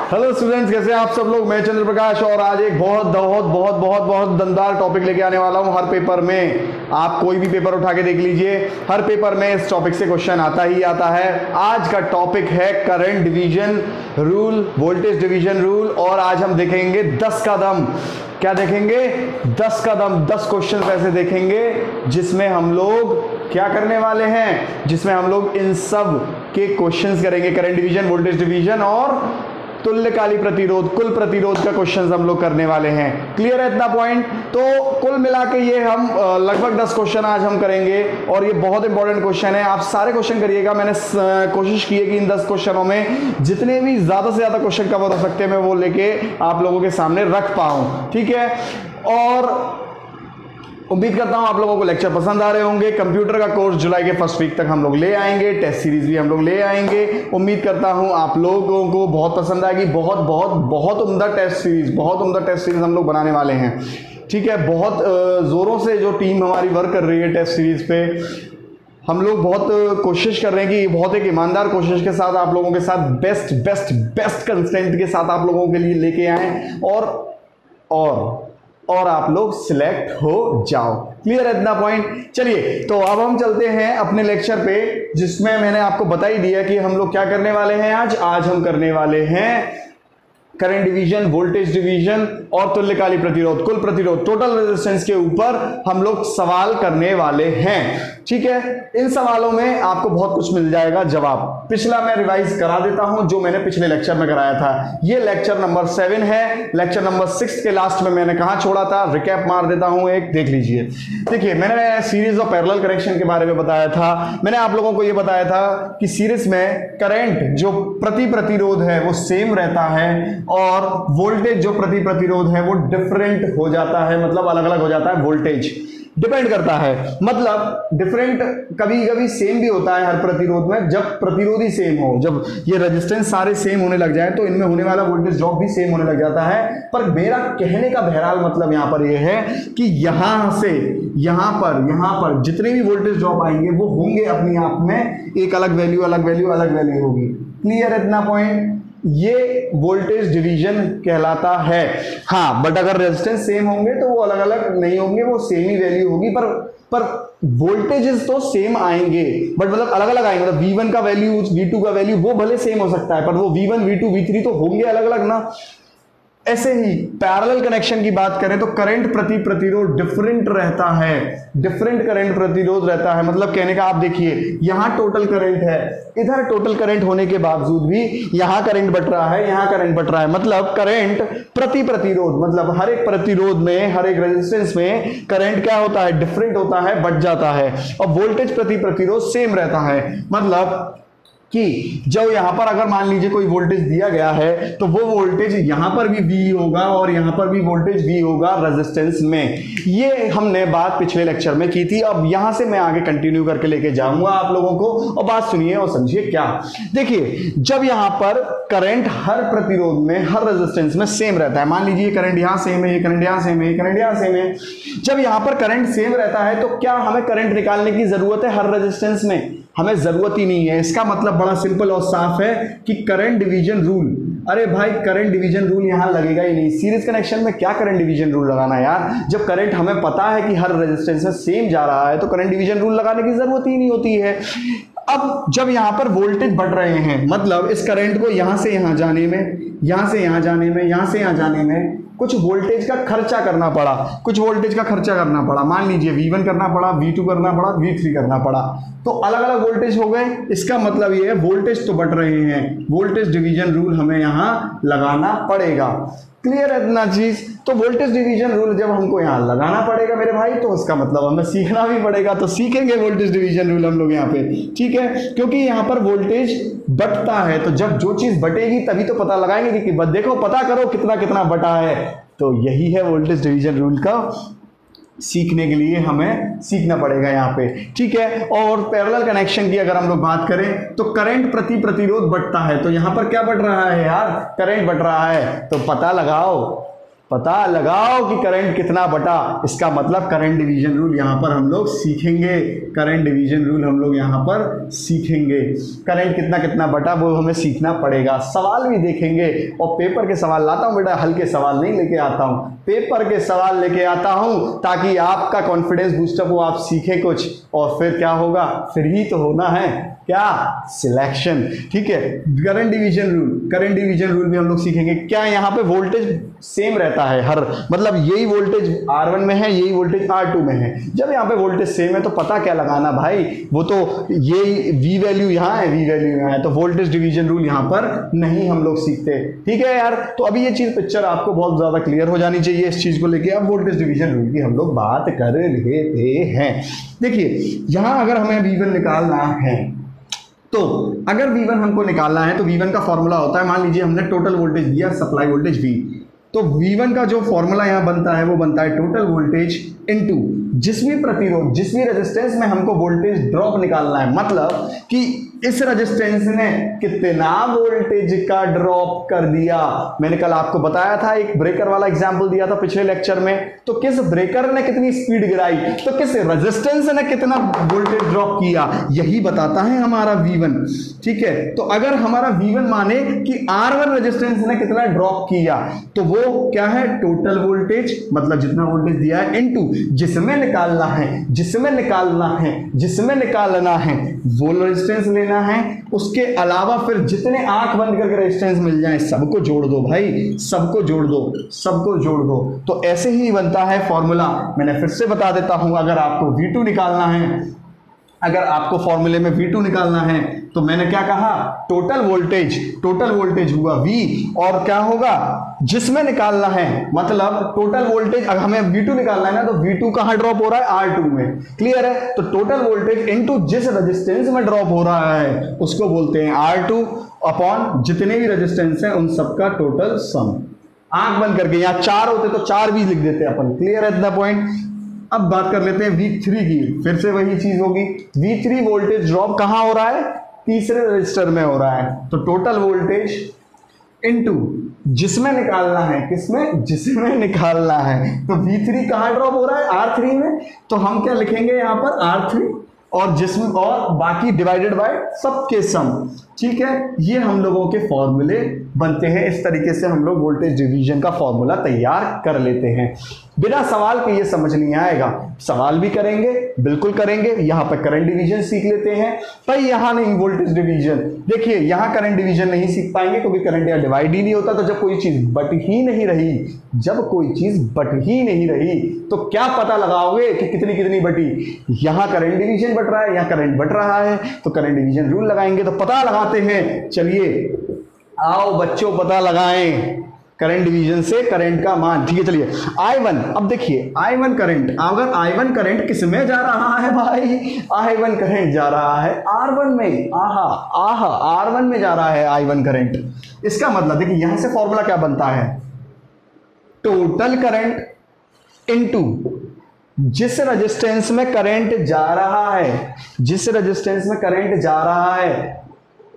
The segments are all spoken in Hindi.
हेलो स्टूडेंट्स, कैसे हैं आप सब लोग। मैं चंद्र प्रकाश और आज एक बहुत बहुत बहुत बहुत बहुत दमदार टॉपिक लेके आने वाला हूं। हर पेपर में आप कोई भी पेपर उठा के देख लीजिए, हर पेपर में इस टॉपिक से क्वेश्चन आता ही आता है। आज का टॉपिक है current division rule, voltage division rule. और आज हम देखेंगे 10 का दम। क्या देखेंगे? 10 का दम, 10 क्वेश्चन ऐसे देखेंगे जिसमें हम लोग क्या करने वाले हैं, जिसमें हम लोग इन सब के क्वेश्चंस करेंगे। करंट डिवीजन, वोल्टेज डिवीजन और तुल्यकाली प्रतिरोध, कुल प्रतिरोध का क्वेश्चन हम लोग करने वाले हैं। क्लियर है इतना पॉइंट? तो कुल मिला के ये हम लगभग 10 क्वेश्चन आज हम करेंगे और ये बहुत इंपॉर्टेंट क्वेश्चन है। आप सारे क्वेश्चन करिएगा। मैंने कोशिश की है कि इन 10 क्वेश्चनों में जितने भी ज्यादा से ज्यादा क्वेश्चन कवर हो सकते हैं मैं वो लेके आप लोगों के सामने रख पाऊं। ठीक है, और उम्मीद करता हूं आप लोगों को लेक्चर पसंद आ रहे होंगे। कंप्यूटर का कोर्स जुलाई के फर्स्ट वीक तक हम लोग ले आएंगे, टेस्ट सीरीज भी हम लोग ले आएंगे। उम्मीद करता हूं आप लोगों को बहुत पसंद आएगी। बहुत बहुत बहुत उम्दा टेस्ट सीरीज, बहुत उम्दा टेस्ट सीरीज हम लोग बनाने वाले हैं। ठीक है, बहुत जोरों से जो टीम हमारी वर्क कर रही है टेस्ट सीरीज पे, हम लोग बहुत कोशिश कर रहे हैं कि बहुत एक ईमानदार कोशिश के साथ आप लोगों के साथ बेस्ट बेस्ट बेस्ट कंटेंट के साथ आप लोगों के लिए लेके आए और आप लोग सिलेक्ट हो जाओ। क्लियर है इतना पॉइंट? चलिए, तो अब हम चलते हैं अपने लेक्चर पे, जिसमें मैंने आपको बता ही दिया कि हम लोग क्या करने वाले हैं। आज हम करने वाले हैं करंट डिवीजन, वोल्टेज डिवीजन और तुल्यकाली प्रतिरोध, कुल प्रतिरोध, टोटल रेजिस्टेंस के ऊपर हम लोग सवाल करने वाले हैं। ठीक है, इन सवालों में आपको बहुत कुछ मिल जाएगा जवाब। पिछला मैं रिवाइज करा देता हूं जो मैंने पिछले लेक्चर में कराया था। ये लेक्चर नंबर 7 है। लेक्चर नंबर 6 के लास्ट में मैंने कहां छोड़ा था, रिकैप मार देता हूं, एक देख लीजिए। देखिए, मैंने सीरीज ऑफ पैरेलल कनेक्शन के बारे में बताया था। मैंने आप लोगों को यह बताया था कि सीरीज में करंट जो प्रति प्रतिरोध है वो सेम रहता है और वोल्टेज जो प्रति प्रतिरोध है वो डिफरेंट हो जाता है, मतलब अलग अलग हो जाता है। वोल्टेज डिपेंड करता है, मतलब डिफरेंट कभी कभी सेम भी होता है हर प्रतिरोध में। जब प्रतिरोध ही सेम हो, जब ये रेजिस्टेंस सारे सेम होने लग जाए तो इनमें होने वाला वोल्टेज ड्रॉप भी सेम होने लग जाता है। पर मेरा कहने का बहरहाल मतलब यहां पर यह है कि यहां से यहां पर जितने भी वोल्टेज ड्रॉप आएंगे वो होंगे अपने आप में एक अलग वैल्यू होगी। क्लियर है इतना पॉइंट? ये वोल्टेज डिवीजन कहलाता है। हाँ, बट अगर रेजिस्टेंस सेम होंगे तो वो अलग अलग नहीं होंगे, वो सेम ही वैल्यू होगी। पर वोल्टेजेस तो सेम आएंगे, बट मतलब अलग अलग आएंगे। मतलब V1 का वैल्यू, V2 का वैल्यू वो भले सेम हो सकता है, पर वो V1, V2, V3 तो होंगे अलग अलग ना। ऐसे ही पैरेलल कनेक्शन की बात करें तो करंट प्रति प्रतिरोध डिफरेंट रहता है, डिफरेंट करंट प्रतिरोध रहता है। मतलब कहने का, आप देखिए यहां टोटल करंट है, इधर टोटल करंट होने के बावजूद भी यहां करंट बट रहा है, यहां करंट बट रहा है। मतलब करंट प्रति प्रतिरोध, मतलब हर एक प्रतिरोध में, हर एक रेजिस्टेंस में करंट क्या होता है, डिफरेंट होता है, बढ़ जाता है। और वोल्टेज प्रति प्रतिरोध सेम रहता है। मतलब कि जब यहां पर अगर मान लीजिए कोई वोल्टेज दिया गया है तो वो वोल्टेज यहां पर भी V होगा और यहां पर भी वोल्टेज V होगा रेजिस्टेंस में। ये हमने बात पिछले लेक्चर में की थी। अब यहां से मैं आगे कंटिन्यू करके लेके जाऊंगा आप लोगों को, और बात सुनिए और समझिए क्या। देखिए, जब यहां पर करंट हर प्रतिरोध में, हर रेजिस्टेंस में सेम रहता है, मान लीजिए करंट यहां सेम है, ये करंट यहां सेम है, ये करंट यहां सेम है। जब यहां पर करंट सेम रहता है तो क्या हमें करंट निकालने की जरूरत है हर रेजिस्टेंस में? हमें जरूरत ही नहीं है। इसका मतलब बड़ा सिंपल और साफ है कि करंट डिवीजन रूल, अरे भाई करंट डिवीजन रूल यहां लगेगा ही नहीं। सीरीज कनेक्शन में क्या करंट डिवीजन रूल लगाना यार, जब करंट हमें पता है कि हर रेजिस्टेंस में सेम जा रहा है तो करंट डिवीजन रूल लगाने की जरूरत ही नहीं होती है। अब जब यहां पर वोल्टेज बढ़ रहे हैं, मतलब इस करंट को यहां से यहां जाने में, यहां से यहां जाने में, यहां से यहां जाने में कुछ वोल्टेज का खर्चा करना पड़ा, कुछ वोल्टेज का खर्चा करना पड़ा। मान लीजिए V1 करना पड़ा, V2 करना पड़ा, V3 करना पड़ा, तो अलग अलग वोल्टेज हो गए। इसका मतलब ये है वोल्टेज तो बढ़ रहे हैं, वोल्टेज डिवीजन रूल हमें यहां लगाना पड़ेगा। क्लियर है इतना चीज? तो वोल्टेज डिवीजन रूल जब हमको यहां लगाना पड़ेगा मेरे भाई, तो इसका मतलब हमें सीखना भी पड़ेगा। तो सीखेंगे वोल्टेज डिवीजन रूल हम लोग यहाँ पे, ठीक है, क्योंकि यहाँ पर वोल्टेज बटता है। तो जब जो चीज बटेगी तभी तो पता लगाएंगे कि देखो पता करो कितना कितना बटा है। तो यही है वोल्टेज डिवीजन रूल का सीखने के लिए हमें सीखना पड़ेगा यहाँ पे। ठीक है, और पैरेलल कनेक्शन की अगर हम लोग बात करें तो करंट प्रति प्रतिरोध बढ़ता है। तो यहाँ पर क्या बढ़ रहा है यार, करंट बढ़ रहा है। तो पता लगाओ पता लगाओ कि करंट कितना बटा, इसका मतलब करंट डिवीजन रूल यहां पर हम लोग सीखेंगे। करंट डिवीजन रूल हम लोग यहां पर सीखेंगे। करंट कितना कितना बटा वो हमें सीखना पड़ेगा। सवाल भी देखेंगे और पेपर के सवाल लाता हूं बेटा, हल्के सवाल नहीं लेके आता हूं, पेपर के सवाल लेके आता हूं ताकि आपका कॉन्फिडेंस बूस्टअप हो, आप सीखे कुछ और फिर क्या होगा, फिर ही तो होना है क्या, सिलेक्शन। ठीक है, current division rule, current division rule भी हम लोग सीखेंगे। क्या यहाँ पे वोल्टेज सेम रहता है हर, मतलब यही वोल्टेज R1 में है, यही वोल्टेज R2 में है। जब यहाँ पे वोल्टेज सेम है तो पता क्या लगाना भाई, वो तो ये V वैल्यू यहाँ है, V वैल्यू यहाँ है, तो वोल्टेज डिवीजन रूल यहाँ पर नहीं हम लोग सीखते। ठीक है यार, तो अभी ये चीज पिक्चर आपको बहुत ज्यादा क्लियर हो जानी चाहिए इस चीज को लेके। अब वोल्टेज डिवीजन रूल की हम लोग बात कर लेते हैं। देखिए यहाँ अगर हमें V1 निकालना है तो अगर V1 हमको निकालना है तो V1 का फॉर्मूला होता है, मान लीजिए हमने टोटल वोल्टेज दिया, सप्लाई वोल्टेज V, तो V1 का जो फॉर्मूला यहाँ बनता है वो बनता है टोटल वोल्टेज इनटू जिस भी प्रतिरोध, जिस भी रेजिस्टेंस में हमको वोल्टेज ड्रॉप निकालना है, मतलब कि इस रेजिस्टेंस ने कितना वोल्टेज का ड्रॉप कर दिया। मैंने कल आपको बताया था, एक ब्रेकर वाला एग्जांपल दिया था पिछले लेक्चर में, तो किस ब्रेकर ने कितनी स्पीड गिराई, तो किस रेजिस्टेंस ने कितना वोल्टेज ड्रॉप किया, यही बताता है हमारा V1। ठीक है, तो अगर हमारा V1 माने कि R1 रेजिस्टेंस ने कितना ड्रॉप किया, तो वो क्या है, टोटल वोल्टेज, मतलब जितना वोल्टेज दिया है इनटू जिसमें निकालना है, जिसमें निकालना है, जिसमें निकालना है वो रेजिस्टेंस लेना है, उसके अलावा फिर जितने आंख बंद करके रेजिस्टेंस मिल जाए सबको जोड़ दो भाई, सबको जोड़ दो, सबको जोड़ दो। तो ऐसे ही बनता है फॉर्मूला। मैंने फिर से बता देता हूं, अगर आपको V2 निकालना है, अगर आपको फॉर्मूले में V2 निकालना है तो मैंने क्या कहा, टोटल वोल्टेज हुआ V, और क्या होगा, जिसमें निकालना है, मतलब टोटल वोल्टेज, अगर हमें V2 निकालना है ना तो V2 कहां ड्रॉप हो रहा है, R2 में। क्लियर है, तो टोटल वोल्टेज इनटू जिस रेजिस्टेंस में ड्रॉप हो रहा है उसको बोलते हैं R2 अपॉन जितने भी रेजिस्टेंस हैं उन सबका टोटल सम। आंख बंद करके, यहां 4 होते तो 4 भी लिख देते अपन। क्लियर है इतना पॉइंट। अब बात कर लेते हैं V3 की, फिर से वही चीज होगी। V3 वोल्टेज ड्रॉप कहां हो रहा है, तीसरे रजिस्टर में हो रहा है, तो टोटल वोल्टेज इनटू जिसमें निकालना है, किसमें, जिसमें निकालना है, तो V3 कहां ड्रॉप हो रहा है, R3 में, तो हम क्या लिखेंगे यहां पर R3 और जिसमें, और बाकी डिवाइडेड बाय सबके सम। ठीक है, ये हम लोगों के फॉर्मूले बनते हैं। इस तरीके से हम लोग वोल्टेज डिवीजन का फॉर्मूला तैयार कर लेते हैं। बिना सवाल के ये समझ नहीं आएगा, सवाल भी करेंगे, बिल्कुल करेंगे। यहाँ पर करंट डिवीजन सीख लेते हैं, पर यहाँ नहीं वोल्टेज डिवीजन। देखिए यहाँ करंट डिवीजन नहीं सीख पाएंगे क्योंकि करंट यहाँ डिवाइड ही नहीं होता। तो जब कोई चीज बट ही नहीं रही, जब कोई चीज बट ही नहीं रही तो क्या पता लगाओगे कि कितनी कितनी बटी। यहाँ करंट डिवीजन बट रहा है, यहाँ करंट बट रहा है, तो करंट डिवीजन रूल लगाएंगे तो पता लगाते हैं। चलिए आओ बच्चों पता लगाएं करंट डिवीजन से करंट का मान। ठीक है, चलिए I1, अब देखिए I1 करंट, अगर I1 करंट किस में जा रहा है भाई, I1 करंट जा रहा है R1 में। आहा R1 में जा रहा है I1 करंट। इसका मतलब देखिए यहां से फॉर्मूला क्या बनता है, टोटल करंट इनटू जिस रेजिस्टेंस में करंट जा रहा है, जिस रेजिस्टेंस में करंट जा रहा है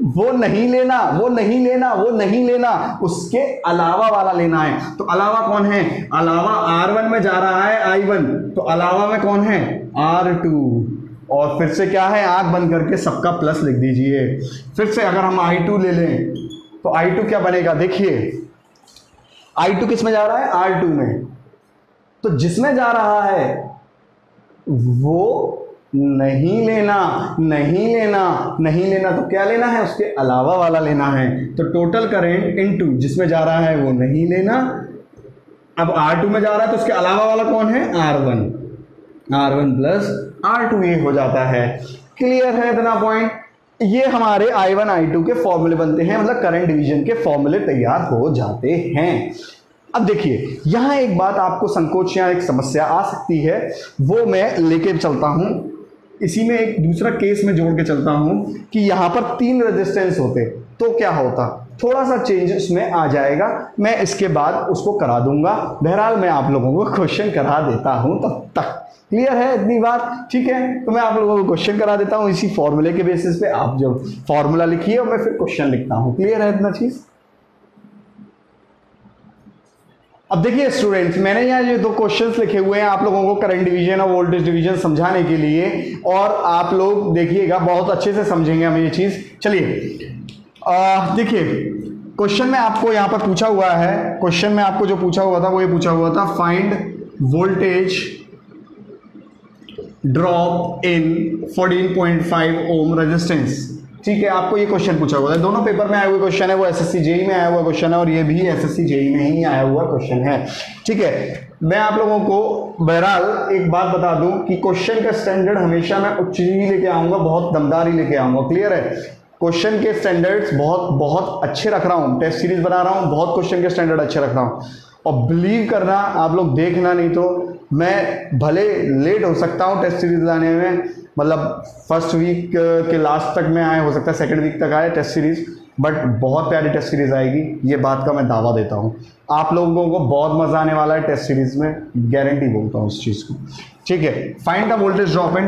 वो नहीं लेना, वो नहीं लेना, वो नहीं लेना, उसके अलावा वाला लेना है। तो अलावा कौन है, अलावा R1 में जा रहा है I1, तो अलावा में कौन है, R2, और फिर से क्या है, आंख बंद करके सबका प्लस लिख दीजिए। फिर से अगर हम I2 ले लें तो I2 क्या बनेगा, देखिए I2 किस में जा रहा है, R2 में, तो जिसमें जा रहा है वो नहीं लेना, नहीं लेना, नहीं लेना, तो क्या लेना है, उसके अलावा वाला लेना है। तो टोटल करंट इनटू जिसमें जा रहा है वो नहीं लेना। अब R2 में जा रहा है तो उसके अलावा वाला कौन है, R1, R1 प्लस R2 ये हो जाता है। क्लियर है इतना पॉइंट। ये हमारे I1 I2 के फॉर्मूले बनते हैं, मतलब करंट डिवीजन के फॉर्मूले तैयार हो जाते हैं। अब देखिए यहां एक बात आपको संकोच या एक समस्या आ सकती है, वो मैं लेके चलता हूं। इसी में एक दूसरा केस में जोड़ के चलता हूं कि यहां पर 3 रेजिस्टेंस होते तो क्या होता, थोड़ा सा चेंज इसमें आ जाएगा, मैं इसके बाद उसको करा दूंगा। बहरहाल मैं आप लोगों को क्वेश्चन करा देता हूं तब तक। क्लियर है इतनी बात, ठीक है, तो मैं आप लोगों को क्वेश्चन करा देता हूं इसी फॉर्मूले के बेसिस पे। आप जो फॉर्मूला लिखिए और मैं फिर क्वेश्चन लिखता हूं। क्लियर है इतना चीज। अब देखिए स्टूडेंट्स, मैंने यहाँ ये 2 क्वेश्चंस लिखे हुए हैं आप लोगों को करंट डिवीजन और वोल्टेज डिवीजन समझाने के लिए, और आप लोग देखिएगा बहुत अच्छे से समझेंगे हम ये चीज। चलिए देखिए क्वेश्चन में आपको यहाँ पर पूछा हुआ है, क्वेश्चन में आपको जो पूछा हुआ था वो ये पूछा हुआ था, find voltage drop in 14.5 ohm resistance. ठीक है, आपको ये क्वेश्चन पूछा हुआ है, दोनों पेपर में आए हुए क्वेश्चन है, वो एसएससी जेई में आया हुआ क्वेश्चन है और ये भी एसएससी जेई में ही आया हुआ क्वेश्चन है। ठीक है, मैं आप लोगों को बहरहाल एक बात बता दूं कि क्वेश्चन का स्टैंडर्ड हमेशा मैं उच्च ही लेके आऊंगा, बहुत दमदार ही लेके आऊंगा। क्लियर है, क्वेश्चन के स्टैंडर्ड्स बहुत अच्छे रख रहा हूँ, टेस्ट सीरीज बना रहा हूँ, बहुत क्वेश्चन के स्टैंडर्ड अच्छे रख रहा हूँ, और बिलीव करना आप लोग देखना, नहीं तो मैं भले लेट हो सकता हूँ टेस्ट सीरीज लाने में, मतलब फर्स्ट वीक के लास्ट तक में आए, हो सकता है सेकंड वीक तक आए टेस्ट सीरीज, बट बहुत प्यारी टेस्ट सीरीज आएगी, ये बात का मैं दावा देता हूँ। आप लोगों को बहुत मजा आने वाला है टेस्ट सीरीज में, गारंटी बोलता हूँ इस चीज को। ठीक है, find the voltage drop in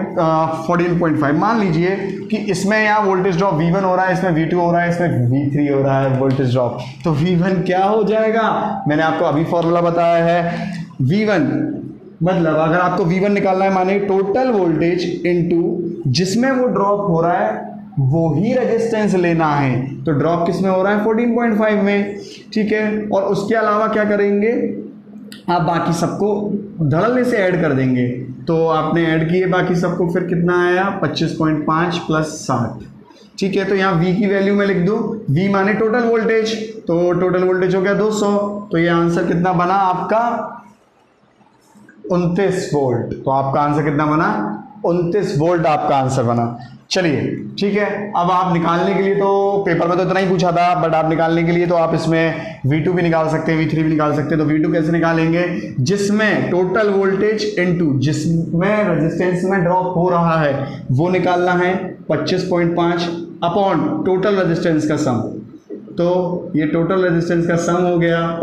14.5। मान लीजिए कि इसमें यहाँ वोल्टेज ड्रॉप V1 हो रहा है, इसमें V2 हो रहा है, इसमें V3 हो रहा है वोल्टेज ड्रॉप, तो V1 क्या हो जाएगा, मैंने आपको अभी फॉर्मूला बताया है। V1 मतलब अगर आपको V1 निकालना है, माने टोटल वोल्टेज इनटू जिसमें वो ड्रॉप हो रहा है वो ही रेजिस्टेंस लेना है, तो ड्रॉप किस में हो रहा है 14.5 में। ठीक है, और उसके अलावा क्या करेंगे आप, बाकी सबको धड़ल्ले से ऐड कर देंगे, तो आपने ऐड किए बाकी सबको, फिर कितना आया 25.5 प्लस 60। ठीक है, तो यहाँ V की वैल्यू में लिख दूँ, V माने टोटल वोल्टेज, तो टोटल वोल्टेज हो गया 200, तो ये आंसर कितना बना आपका 29 वोल्ट। तो आपका आंसर कितना बना 29 वोल्ट आपका आंसर बना। चलिए ठीक है, अब आप निकालने के लिए, तो पेपर में तो इतना ही पूछा था, बट आप निकालने के लिए तो आप इसमें V2 भी निकाल सकते हैं, V3 भी निकाल सकते हैं। तो V2 कैसे निकालेंगे, जिसमें टोटल वोल्टेज इनटू जिसमें रेजिस्टेंस में ड्रॉप हो रहा है वो निकालना है 25.5 अपॉन टोटल रेजिस्टेंस का सम, तो ये टोटल रेजिस्टेंस का सम हो गया।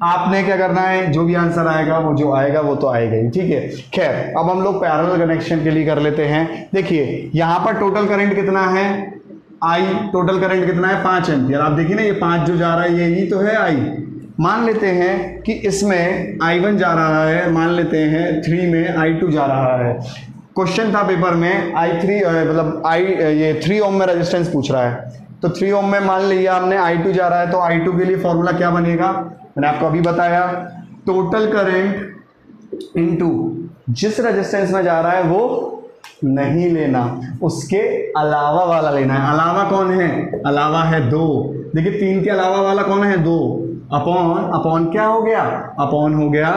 आपने क्या करना है, जो भी आंसर आएगा वो जो आएगा वो तो आएगा ही। ठीक है, खैर अब हम लोग पैरेलल कनेक्शन के लिए कर लेते हैं। देखिए यहाँ पर टोटल करंट कितना है, I टोटल करंट कितना है 5 एम्पियर। आप देखिए ना, ये 5 जो जा रहा है यही तो है I। मान लेते हैं कि इसमें I1 जा रहा है, मान लेते हैं 3 में I2 जा रहा है। क्वेश्चन था पेपर में I3 मतलब ये 3 ओम में रेजिस्टेंस पूछ रहा है, तो 3 ओम में मान लिया हमने I2 जा रहा है, तो I2 के लिए फॉर्मूला क्या बनेगा, मैंने आपको अभी बताया, टोटल करंट इनटू जिस रेजिस्टेंस में जा रहा है वो नहीं लेना, उसके अलावा वाला लेना है। अलावा कौन है, अलावा है 2। देखिए 3 के अलावा वाला कौन है 2, अपॉन क्या हो गया, अपॉन हो गया,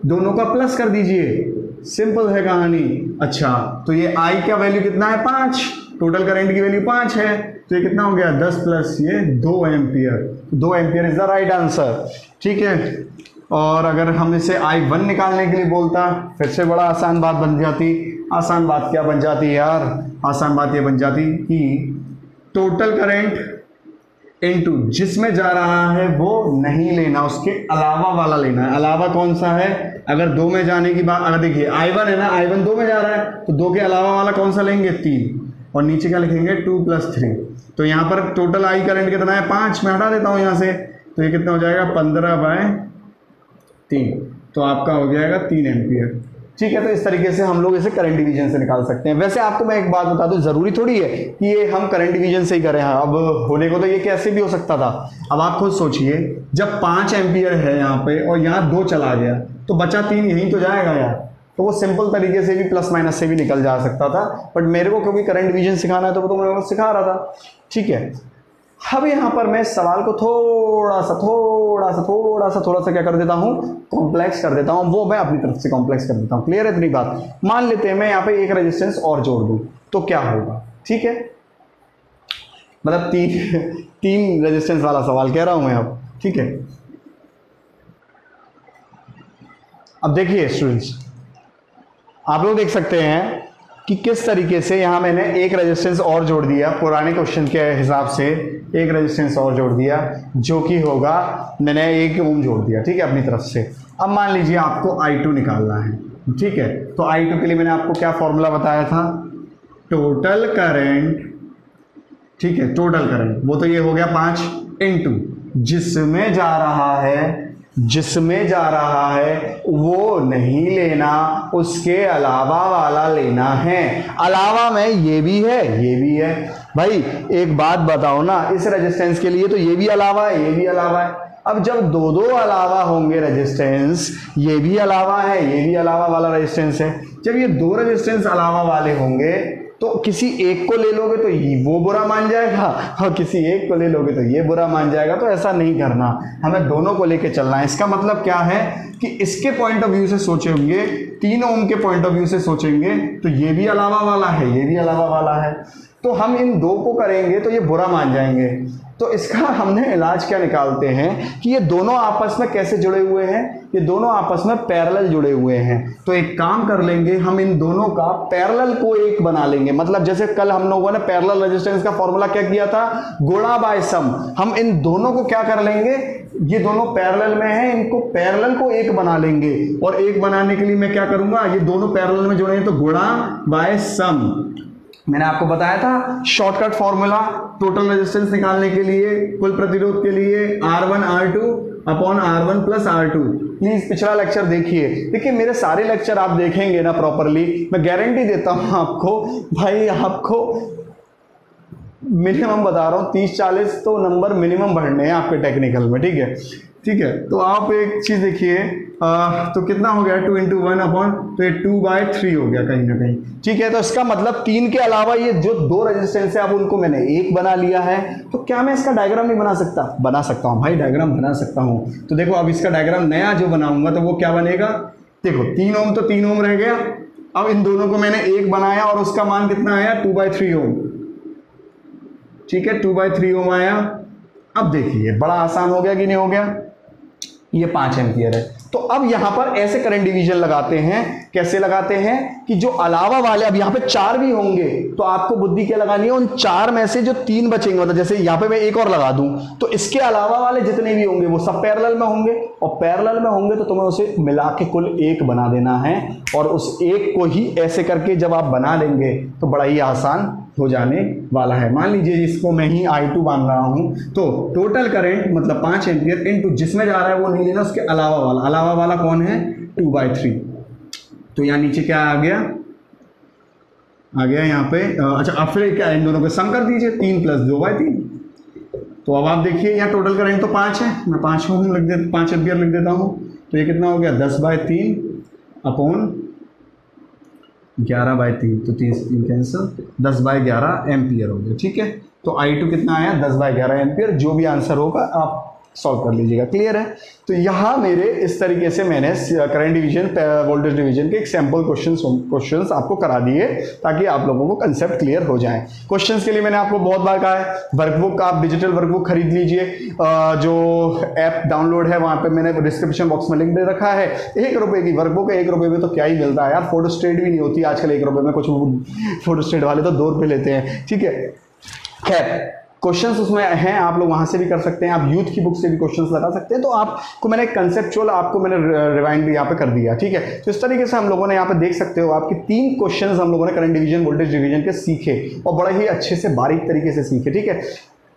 दोनों का प्लस कर दीजिए, सिंपल है कहानी। अच्छा, तो ये I का वैल्यू कितना है 5, टोटल करंट की वैल्यू 5 है, तो ये कितना हो गया 10 प्लस ये 2 ampere, 2 ampere is the right answer. ठीक है, और अगर हम इसे I1 निकालने के लिए बोलता, फिर से बड़ा आसान बात बन जाती। आसान बात क्या बन जाती यार, आसान बात ये बन जाती कि टोटल करंट इनटू जिसमें जा रहा है वो नहीं लेना, उसके अलावा वाला लेना है। अलावा कौन सा है, अगर 2 में जाने की बात, अगर देखिए I1 है ना, I1 2 में जा रहा है, तो 2 के अलावा वाला कौन सा लेंगे 3, और नीचे क्या लिखेंगे 2 + 3। तो यहाँ पर टोटल I करंट कितना है 5, मैं हटा देता हूँ यहाँ से, तो ये कितना हो जाएगा 15/3, तो आपका हो जाएगा 3 एम्पियर। ठीक है, तो इस तरीके से हम लोग इसे करंट डिवीजन से निकाल सकते हैं। वैसे आपको मैं एक बात बता दूं, जरूरी थोड़ी है कि ये हम करंट डिवीजन से ही करें, अब होने को तो ये कैसे भी हो सकता था। अब आप खुद सोचिए, जब 5 एम्पियर है यहाँ पे और यहाँ 2 चला गया, तो बचा 3 यहीं तो जाएगा यार, तो वो सिंपल तरीके से भी प्लस माइनस से भी निकल जा सकता था, बट मेरे को क्योंकि करंट डिवीजन सिखाना है तो मैं वो सिखा रहा था। ठीक है, अब यहाँ पर मैं सवाल को थोड़ा सा क्या कर देता हूँ, कॉम्प्लेक्स कर देता हूँ, वो मैं अपनी तरफ से कॉम्प्लेक्स कर देता हूँ। क्लियर है इतनी बात। मान लेते हैं मैं यहाँ पे एक रेजिस्टेंस और जोड़ दूँ तो क्या होगा। ठीक है, मतलब 3 रेजिस्टेंस वाला सवाल कह रहा हूँ मैं अब। ठीक है, अब देखिए स्टूडेंट्स, आप लोग देख सकते हैं कि किस तरीके से यहाँ मैंने एक रेजिस्टेंस और जोड़ दिया, पुराने क्वेश्चन के हिसाब से एक रेजिस्टेंस और जोड़ दिया, जो कि होगा, मैंने 1 ओम जोड़ दिया। ठीक है, अपनी तरफ से। अब मान लीजिए आपको I2 निकालना है। ठीक है, तो I2 के लिए मैंने आपको क्या फॉर्मूला बताया था, टोटल करंट। ठीक है, टोटल करंट वो तो ये हो गया 5 इनटू जिसमें जा रहा है जिसमें जा रहा है वो नहीं लेना, उसके अलावा वाला लेना है। अलावा में ये भी है भाई एक बात बताओ ना, इस रेजिस्टेंस के लिए तो ये भी अलावा है, ये भी अलावा है। अब जब दो दो अलावा होंगे रेजिस्टेंस, ये भी अलावा है, ये भी अलावा वाला रेजिस्टेंस है, जब ये दो रेजिस्टेंस अलावा वाले होंगे तो किसी एक को ले लोगे तो ये वो बुरा मान जाएगा और किसी एक को ले लोगे तो ये बुरा मान जाएगा। तो ऐसा नहीं करना, हमें दोनों को लेके चलना है। इसका मतलब क्या है कि इसके पॉइंट ऑफ व्यू से सोचेंगे, 3 ओम के पॉइंट ऑफ व्यू से सोचेंगे तो ये भी अलावा वाला है, ये भी अलावा वाला है, तो हम इन दो को करेंगे तो ये बुरा मान जाएंगे। तो इसका हमने इलाज क्या निकालते हैं कि ये दोनों आपस में कैसे जुड़े हुए हैं, ये दोनों आपस में पैरेलल जुड़े हुए हैं। तो एक काम कर लेंगे, हम इन दोनों का पैरेलल को एक बना लेंगे। मतलब जैसे कल हम लोगों ने पैरेलल रेजिस्टेंस का फॉर्मूला क्या किया था, गुणा बाय सम। हम इन दोनों को क्या कर लेंगे, ये दोनों पैरेलल में हैं, इनको पैरेलल को एक बना लेंगे। और एक बनाने के लिए मैं क्या करूंगा, ये दोनों पैरेलल में जुड़े हैं तो गुणा बाय सम। मैंने आपको बताया था शॉर्टकट फॉर्मूला टोटल रेजिस्टेंस निकालने के लिए, कुल प्रतिरोध के लिए R1 R2 upon R1 plus R2। Please पिछला लेक्चर देखिए मेरे सारे लेक्चर आप देखेंगे ना प्रॉपरली, मैं गारंटी देता हूं आपको भाई, आपको मिनिमम बता रहा हूँ 30-40 तो नंबर मिनिमम बढ़ने हैं आपके टेक्निकल में। ठीक है, तो आप एक चीज देखिए, तो कितना हो गया 2 × 1 अपॉन, तो ये 2/3 हो गया कहीं ना कहीं। ठीक है, तो इसका मतलब 3 के अलावा ये जो दो रेजिस्टेंस है अब उनको मैंने एक बना लिया है। तो क्या मैं इसका डायग्राम नहीं बना सकता? बना सकता हूँ भाई, डायग्राम बना सकता हूँ। तो देखो अब इसका डायग्राम नया जो बनाऊंगा तो वो क्या बनेगा, देखो 3 ओम तो 3 ओम रह गया। अब इन दोनों को मैंने एक बनाया और उसका मान कितना आया, 2/3 ओम। ठीक है, 2/3 ओम आया। अब देखिए बड़ा आसान हो गया कि नहीं हो गया, ये 5 एम्पियर है। तो अब यहां पर ऐसे करंट डिवीजन लगाते हैं, कैसे लगाते हैं कि जो अलावा वाले, अब यहां पे 4 भी होंगे तो आपको बुद्धि क्या लगानी है, उन 4 में से जो 3 बचेंगे, मतलब जैसे यहां पे मैं एक और लगा दूं तो इसके अलावा वाले जितने भी होंगे वो सब पैरेलल में होंगे, और पैरेलल में होंगे तो तुम्हें उसे मिला के कुल एक बना देना है। और उस एक को ही ऐसे करके जब आप बना लेंगे तो बड़ा ही आसान हो जाने वाला है। मान लीजिए इसको मैं ही I2 मान रहा हूं, तो टोटल करंट मतलब 5 एम्पियर इनटू जिसमें जा रहा है वो नहीं लेना, उसके अलावा वाला कौन है, 2/3। तो यहाँ नीचे क्या आ गया यहाँ पे, अच्छा अब फिर क्या इन दोनों को सम कर दीजिए, 3 + 2/3। तो अब आप देखिए यहाँ टोटल करंट तो 5 है, मैं 5 एम्पियर लिख देता हूँ। तो ये कितना हो गया, 10/3 अपॉन 11/3, तो 3 कैंसिल, 10/11 एम्पियर हो गया। ठीक है, तो I2 कितना आया, 10/11 एम्पियर। जो भी आंसर होगा आप सॉल्व कर लीजिएगा। क्लियर है? तो यहाँ मेरे इस तरीके से मैंने करंट डिवीजन, वोल्टेज डिवीजन के एक सैम्पल क्वेश्चंस आपको करा दिए ताकि आप लोगों को कंसेप्ट क्लियर हो जाए। क्वेश्चंस के लिए मैंने आपको बहुत बार कहा है, वर्कबुक आप डिजिटल वर्कबुक खरीद लीजिए। जो ऐप डाउनलोड है वहाँ पे मैंने डिस्क्रिप्शन बॉक्स में लिंक दे रखा है। 1 रुपये की वर्कबुक है, 1 रुपये में तो क्या ही मिलता है यार, फोटो स्टेट भी नहीं होती आजकल 1 रुपये में, कुछ फोटो स्टेट वाले तो 2 रुपये लेते हैं। ठीक है, खैर क्वेश्चंस उसमें हैं, आप लोग वहां से भी कर सकते हैं, आप यूथ की बुक से भी क्वेश्चंस लगा सकते हैं। तो आपको मैंने कंसेप्चुअल आपको मैंने रिवाइंड यहाँ पे कर दिया। ठीक है, तो इस तरीके से हम लोगों ने यहाँ पे देख सकते हो आपके 3 क्वेश्चंस हम लोगों ने करंट डिवीजन, वोल्टेज डिवीजन के सीखे और बड़ा ही अच्छे से बारीक तरीके से सीखे। ठीक है,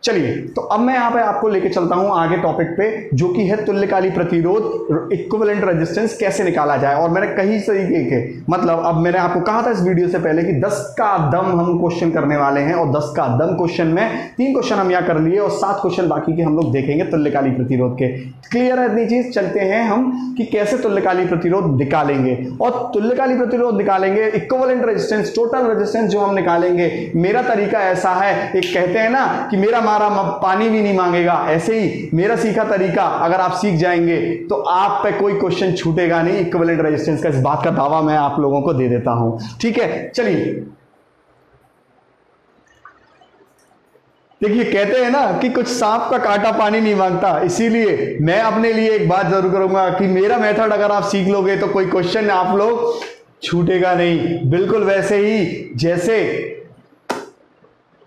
चलिए तो अब मैं यहाँ पे आपको लेके चलता हूँ आगे टॉपिक पे, जो कि है तुल्यकाली प्रतिरोध, इक्विवेलेंट रेजिस्टेंस कैसे निकाला जाए। और मैंने कई तरीके के, मतलब अब मैंने आपको कहा था इस वीडियो से पहले कि 10 का दम हम क्वेश्चन करने वाले हैं, और 10 का दम क्वेश्चन में 3 क्वेश्चन हम यहाँ कर लिए और 7 क्वेश्चन बाकी के हम लोग देखेंगे तुल्यकाली प्रतिरोध के। क्लियर है इतनी चीज? चलते हैं हम कि कैसे तुल्यकाली प्रतिरोध निकालेंगे, और तुल्यकाली प्रतिरोध निकालेंगे, इक्विवेलेंट रेजिस्टेंस, टोटल रेजिस्टेंस जो हम निकालेंगे। मेरा तरीका ऐसा है, एक कहते हैं ना कि मेरा मारा पानी भी नहीं मांगेगा, ऐसे ही मेरा सीखा तरीका अगर आप सीख जाएंगे तो आप पे कोई क्वेश्चन छूटेगा नहीं इक्विवेलेंट रेजिस्टेंस का। इस बात का दावा मैं आप लोगों को दे देता हूं। ठीक है, चलिए देखिए, कहते हैं ना कि कुछ सांप का कांटा पानी नहीं मांगता, इसीलिए मैं अपने लिए एक बात जरूर करूंगा कि मेरा मेथड अगर आप सीख लोगे तो कोई क्वेश्चन आप लोग छूटेगा नहीं, बिल्कुल वैसे ही जैसे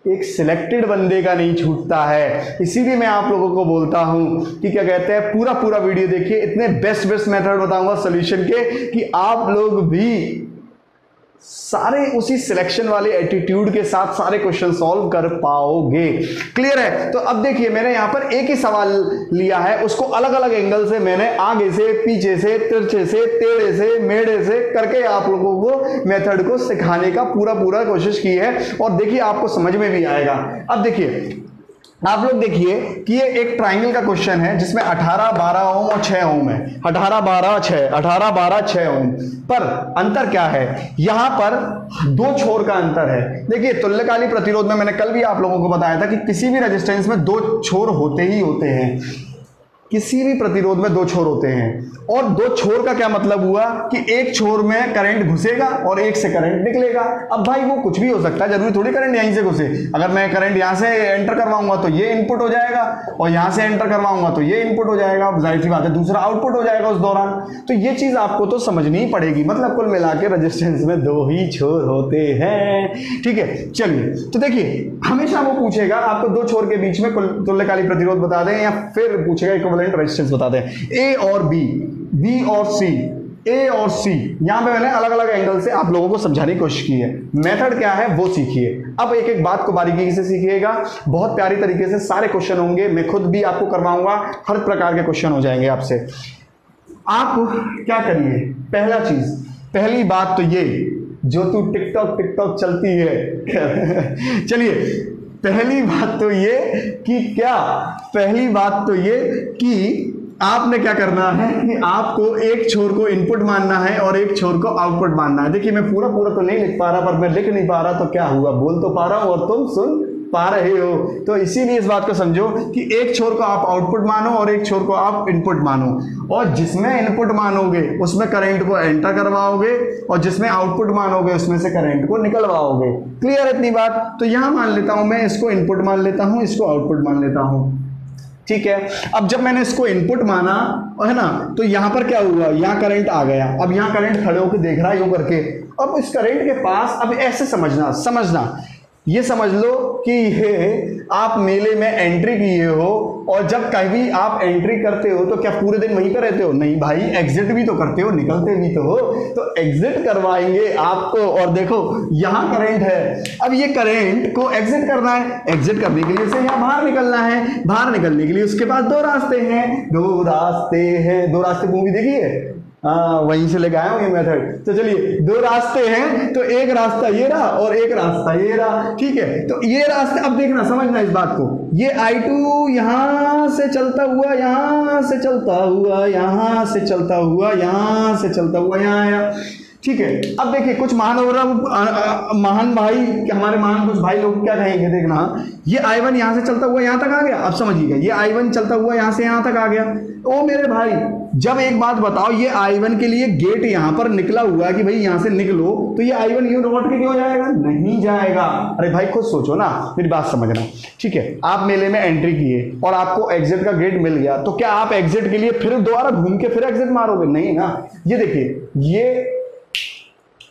एक सिलेक्टेड बंदे का नहीं छूटता है। इसीलिए मैं आप लोगों को बोलता हूं कि क्या कहते हैं, पूरा वीडियो देखिए, इतने बेस्ट मेथड बताऊंगा सॉल्यूशन के कि आप लोग भी सारे उसी सिलेक्शन वाले एटीट्यूड के साथ सारे क्वेश्चन सॉल्व कर पाओगे। क्लियर है? तो अब देखिए मैंने यहां पर एक ही सवाल लिया है, उसको अलग अलग एंगल से मैंने आगे से, पीछे से, तिरछे से, टेढ़े से, मेढ़े से करके आप लोगों को मेथड को सिखाने का पूरा कोशिश की है और देखिए आपको समझ में भी आएगा। अब देखिए आप लोग देखिए कि ये एक ट्राइंगल का क्वेश्चन है जिसमें 18, 12 ओम और 6 ओम है। 18, 12, 6, 18, 12, 6 ओम। पर अंतर क्या है? यहां पर दो छोर का अंतर है। देखिए तुल्यकाली प्रतिरोध में मैंने कल भी आप लोगों को बताया था कि किसी भी रेजिस्टेंस में दो छोर होते ही होते हैं। किसी भी प्रतिरोध में दो छोर होते हैं और दो छोर का क्या मतलब हुआ कि एक छोर में करंट घुसेगा और एक से करंट निकलेगा। अब भाई वो कुछ भी हो सकता है, जरूरी थोड़ी करंट यहीं से घुसे। अगर मैं करंट यहां से एंटर करवाऊंगा तो ये इनपुट हो जाएगा और यहां से एंटर करवाऊंगा तो ये इनपुट हो जाएगा, जाहिर सी बात है दूसरा आउटपुट हो जाएगा उस दौरान। तो ये चीज आपको तो समझनी ही पड़ेगी। मतलब कुल मिला के रेजिस्टेंस में दो ही छोर होते हैं। ठीक है, चलिए तो देखिए हमेशा वो पूछेगा आपको दो छोर के बीच में तुल्यकाली प्रतिरोध बता दें या फिर पूछेगा इक्विवेलेंट रेजिस्टेंस बता दें। ए और बी, बी और सी, ए और सी, यहां पे मैंने अलग अलग एंगल से आप लोगों को समझाने की कोशिश की है। मेथड क्या है वो सीखिए। अब एक एक बात को बारीकी से सीखिएगा, बहुत प्यारी तरीके से सारे क्वेश्चन होंगे, मैं खुद भी आपको करवाऊंगा, हर प्रकार के क्वेश्चन हो जाएंगे आपसे। आप क्या करिए, पहला चीज, पहली बात तो ये, जो तू टिकटॉक चलती है चलिए पहली बात तो ये कि क्या, पहली बात तो ये कि आपने क्या करना है कि आपको एक छोर को इनपुट मानना है और एक छोर को आउटपुट मानना है। देखिए मैं पूरा तो नहीं लिख पा रहा, पर मैं लिख नहीं पा रहा तो क्या हुआ, बोल तो पा रहा हूं और तुम सुन पा रहे हो। तो इसीलिए इस बात को समझो कि एक छोर को आप आउटपुट मानो और एक छोर को आप इनपुट मानो, और जिसमें इनपुट मानोगे उसमें करंट को एंटर करवाओगे और जिसमें आउटपुट मानोगे उसमें से करंट को निकलवाओगे। क्लियर है इतनी बात? तो यहां मान लेता हूं मैं, इसको इनपुट मान लेता हूं, इसको आउटपुट मान लेता हूं। ठीक है, अब जब मैंने इसको इनपुट माना है ना, तो यहां पर क्या हुआ, यहां करंट आ गया। अब यहां करंट खड़े होकर देख रहा है यूं करके। अब इस करंट के पास, अब ऐसे समझना ये समझ लो कि ये आप मेले में एंट्री किए हो और जब कभी आप एंट्री करते हो तो क्या पूरे दिन वहीं पर रहते हो? नहीं भाई, एग्जिट भी तो करते हो, निकलते भी तो हो। तो एग्जिट करवाएंगे आपको और देखो यहां करंट है। अब ये करंट को एग्जिट करना है, एग्जिट करने के लिए से यहां बाहर निकलना है। बाहर निकलने के लिए उसके पास दो रास्ते हैं, दो रास्ते मूवी देखी है? हाँ, वहीं से लेके आया हूं ये मेथड। तो चलिए दो रास्ते हैं, तो एक रास्ता ये रहा और एक रास्ता ये रहा। ठीक है, तो ये रास्ते, अब देखना समझना इस बात को, ये I2 यहां से चलता हुआ, यहां से चलता हुआ, यहां से चलता हुआ, यहां से चलता हुआ यहां आया। ठीक है, अब देखिए कुछ महान भाई, हमारे महान कुछ भाई लोग क्या कहेंगे, देखना ये I1 यहां से चलता हुआ यहां तक आ गया। अब समझिएगा, ये I1 चलता हुआ यहां से यहां तक आ गया। ओ मेरे भाई, जब एक बात बताओ, ये I1 के लिए गेट यहां पर निकला हुआ है कि भाई यहां से निकलो, तो ये I1 यूं लौट के क्यों जाएगा? नहीं जाएगा। अरे भाई खुद सोचो ना, मेरी बात समझना। ठीक है, आप मेले में एंट्री किए और आपको एग्जिट का गेट मिल गया, तो क्या आप एग्जिट के लिए फिर दोबारा घूम के फिर एग्जिट मारोगे? नहीं ना। ये देखिए, ये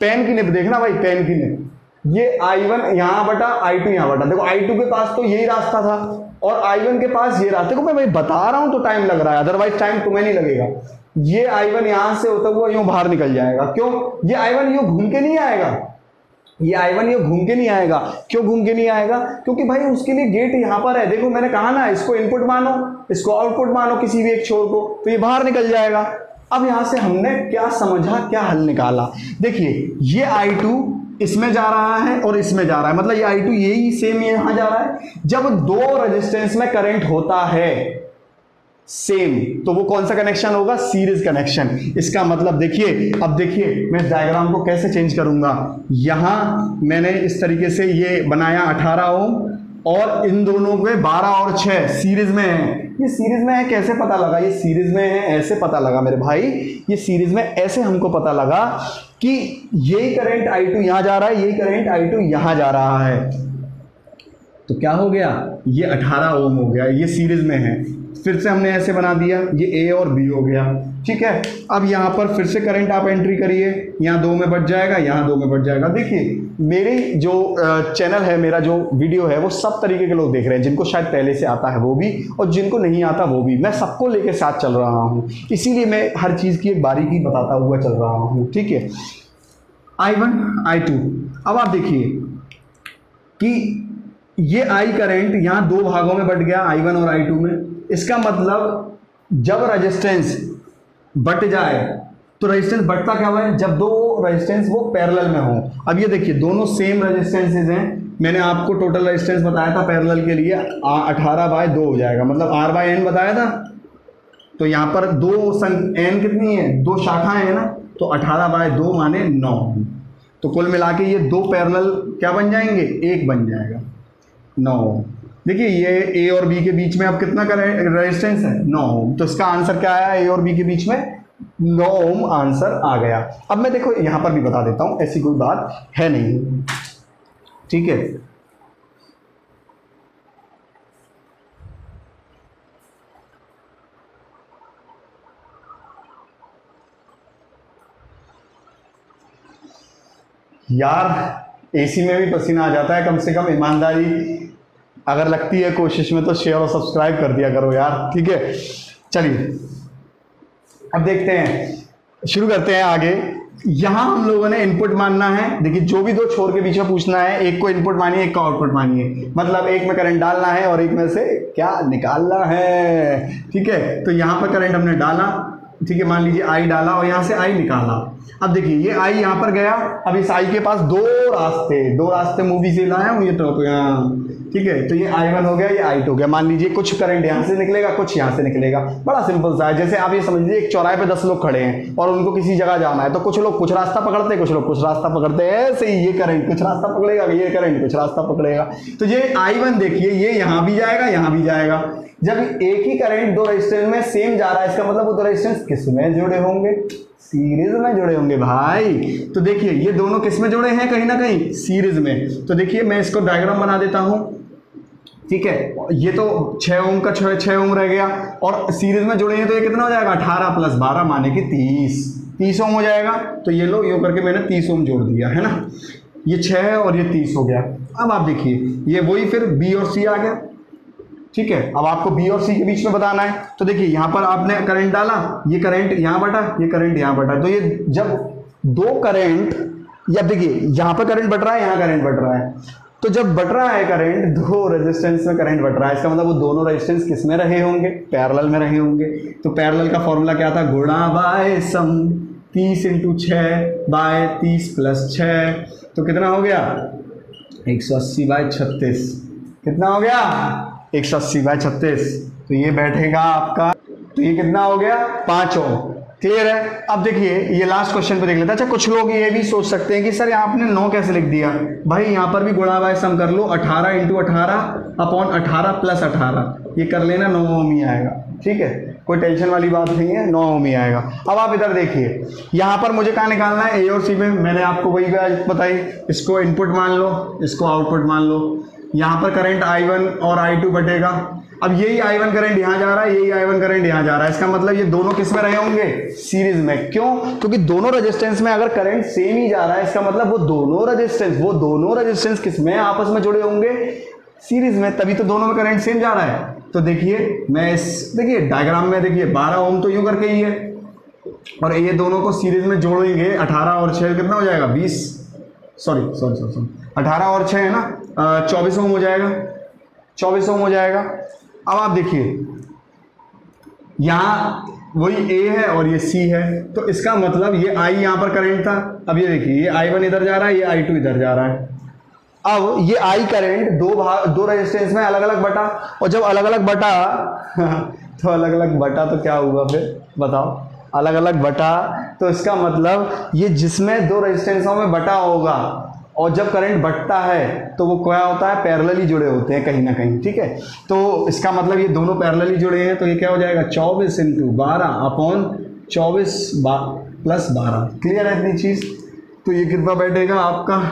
पेन की निब देखना भाई, पेन की निब, ये I1 यहां बटा I2 यहां बटा। देखो I2 के पास तो यही रास्ता था और I1 के पास ये रास्ते को मैं भाई बता रहा हूं तो टाइम लग रहा है, अदरवाइज टाइम तुम्हें नहीं लगेगा। ये I1 यहां से होता हुआ यूं बाहर निकल जाएगा। क्यों? ये I1 यूं घूम के नहीं आएगा, ये I1 यूं घूम के नहीं आएगा। क्यों घूम के नहीं आएगा? क्योंकि भाई उसके लिए गेट यहां पर है। देखो मैंने कहा ना, इसको इनपुट मानो, इसको आउटपुट मानो, किसी भी एक छोर को, तो ये बाहर निकल जाएगा। अब यहां से हमने क्या समझा, क्या हल निकाला? देखिए ये I2 इसमें जा रहा है और इसमें जा रहा है, मतलब ये I2 यही सेम यहां जा रहा है। जब दो रेजिस्टेंस में करंट होता है सेम, तो वो कौन सा कनेक्शन होगा? Series connection. इसका मतलब देखिए, अब देखिए मैं इस डायग्राम को कैसे चेंज करूंगा। यहां मैंने इस तरीके से ये बनाया 18 ओम और इन दोनों के 12 और 6 सीरीज में है। ये सीरीज में है, कैसे पता लगा? ये सीरीज में है ऐसे पता लगा मेरे भाई, ये सीरीज में ऐसे हमको पता लगा कि यही करंट I2 यहां जा रहा है, यही करंट I2 यहां जा रहा है। तो क्या हो गया? ये 18 ओम हो गया, ये सीरीज में है। फिर से हमने ऐसे बना दिया, ये A और B हो गया। ठीक है, अब यहाँ पर फिर से करंट आप एंट्री करिए, यहाँ 2 में बढ़ जाएगा, यहाँ 2 में बढ़ जाएगा। देखिए मेरी जो चैनल है, मेरा जो वीडियो है, वो सब तरीके के लोग देख रहे हैं, जिनको शायद पहले से आता है वो भी और जिनको नहीं आता वो भी। मैं सबको लेके साथ चल रहा हूँ, इसीलिए मैं हर चीज़ की एक बारीकी बताता हुआ चल रहा हूँ। ठीक है, I1 I2। अब आप देखिए कि ये I करंट यहाँ दो भागों में बट गया, I1 और I2 में। इसका मतलब जब रेजिस्टेंस बट जाए तो रेजिस्टेंस बढ़ता क्या हुआ है, जब दो रेजिस्टेंस वो पैरेलल में हो। अब ये देखिए दोनों सेम रेजिस्टेंसेज हैं। मैंने आपको टोटल रेजिस्टेंस बताया था पैरेलल के लिए 18/2 हो जाएगा, मतलब R/N बताया था। तो यहाँ पर दो n कितनी है, दो शाखाएं हैं ना, तो 18/2 माने 9। तो कुल मिला के ये दो पैरेलल क्या बन जाएंगे, एक बन जाएगा 9। देखिए ये A और B के बीच में अब कितना रेजिस्टेंस है, 9 ओम। तो इसका आंसर क्या आया, A और B के बीच में 9 ओम आंसर आ गया। अब मैं देखो यहां पर भी बता देता हूं, ऐसी कोई बात है नहीं, ठीक है। यार एसी में भी पसीना आ जाता है, कम से कम ईमानदारी अगर लगती है कोशिश में तो शेयर और सब्सक्राइब कर दिया करो यार, ठीक है। चलिए अब देखते हैं, शुरू करते हैं आगे। यहां हम लोगों ने इनपुट मानना है। देखिए जो भी दो छोर के बीच में पूछना है, एक को इनपुट मानिए, एक को आउटपुट मानिए। मतलब एक में करंट डालना है और एक में से क्या निकालना है, ठीक है। तो यहां पर करंट हमने डाला, ठीक है, मान लीजिए I डाला और यहां से I निकाला। अब देखिए ये I यहां पर गया, अब इस I के पास दो रास्ते मूवी से लाया हूं, ये तो यहाँ, ठीक है। तो ये I1 हो गया, ये I2 हो गया। मान लीजिए कुछ करंट यहां से निकलेगा, कुछ यहां से निकलेगा। बड़ा सिंपल सा है। जैसे आप ये समझ लीजिए एक चौराहे पे 10 लोग खड़े हैं और उनको किसी जगह जाना है, तो कुछ लोग कुछ रास्ता पकड़ते हैं, कुछ लोग कुछ रास्ता पकड़ते हैं। ऐसे ही ये करंट कुछ रास्ता पकड़ेगा, ये करंट कुछ रास्ता पकड़ेगा। तो ये I1 देखिए ये यहां भी जाएगा, यहां भी जाएगा। जब एक ही करंट दो रेजिस्टेंस में सेम जा रहा है, इसका मतलब वो दो रेजिस्टेंस किस में जुड़े होंगे, सीरीज में जुड़े होंगे भाई। तो देखिए ये दोनों किस में जुड़े हैं, कहीं ना कहीं सीरीज में। तो देखिए मैं इसको डायग्राम बना देता हूं, ठीक है। ये तो 6 ओम का 6 ओम रह गया और सीरीज में जुड़े हैं, तो ये कितना हो जाएगा, 18 + 12 माने कि 30 ओम हो जाएगा। तो ये लो यूं करके मैंने 30 ओम जोड़ दिया है ना, ये 6 है और ये 30 हो गया। अब आप देखिए ये वही फिर B और C आ गया, ठीक है। अब आपको B और C के बीच में बताना है। तो देखिए यहां पर आपने करंट डाला, ये करंट यहां बटा, ये करंट यहां बटा। तो ये जब दो करंट, या देखिए यहां पर करंट बट रहा है, यहां करंट बट रहा है, तो जब बट रहा है करंट, दो रेजिस्टेंस में करंट बट रहा है, इसका मतलब वो दोनों रेजिस्टेंस किस में रहे होंगे, पैरेलल में रहे होंगे। तो पैरेलल का फॉर्मूला क्या था, गुणा बाय सम 30 × 6/30 + 6। तो कितना हो गया, 180/36। कितना हो गया, 180/36। तो ये बैठेगा आपका, तो ये कितना हो गया, 5 ओम। क्लियर है। अब देखिए ये लास्ट क्वेश्चन पे देख लेते हैं। अच्छा कुछ लोग ये भी सोच सकते हैं कि सर आपने 9 कैसे लिख दिया, भाई यहाँ पर भी गुणा बाय सम कर लो, 18 × 18/18 + 18, ये कर लेना, 9 ओम ही आएगा, ठीक है। कोई टेंशन वाली बात नहीं है, 9 ओम ही आएगा। अब आप इधर देखिए, यहाँ पर मुझे कहाँ निकालना है, A और C में। मैंने आपको वही बात बताई, इसको इनपुट मान लो, इसको आउटपुट मान लो। यहाँ पर करंट I1 और I2 बटेगा। अब यही I1 करंट यहाँ जा रहा है, यही I1 करंट यहाँ जा रहा है, इसका मतलब ये दोनों किस में रहे होंगे, सीरीज में। क्यों, क्योंकि दोनों रेजिस्टेंस में अगर करंट सेम ही जा रहा है, इसका मतलब वो दोनों रेजिस्टेंस किस में आपस में जुड़े होंगे, सीरीज में, तभी तो दोनों में करंट सेम जा रहा है। तो देखिए मैं देखिए डायग्राम में देखिए 12 ओम तो यूं करके ही है, और ये दोनों को सीरीज में जोड़ेंगे, 18 और 6 कितना हो जाएगा, 20, सॉरी 18 और 6 है ना, 24 ओम हो जाएगा, 24 ओम हो जाएगा। अब आप देखिए यहाँ वही A है और ये C है, तो इसका मतलब ये I यहाँ पर करंट था। अब ये देखिए ये I1 इधर जा रहा है, ये I2 इधर जा रहा है। अब ये I करंट दो रेजिस्टेंस में अलग अलग बटा, और जब अलग अलग बटा तो अलग अलग बटा तो क्या हुआ फिर बताओ, अलग अलग बटा, तो इसका मतलब ये जिसमें दो रेजिस्टेंसों में बटा होगा, और जब करंट बढ़ता है तो वो क्या होता है, पैरेलली जुड़े होते हैं कहीं ना कहीं, ठीक है। तो इसका मतलब ये दोनों पैरेलली जुड़े हैं, तो ये क्या हो जाएगा, 24 × 12/24 + 12। क्लियर है इतनी चीज़। तो ये कितना बैठेगा आपका,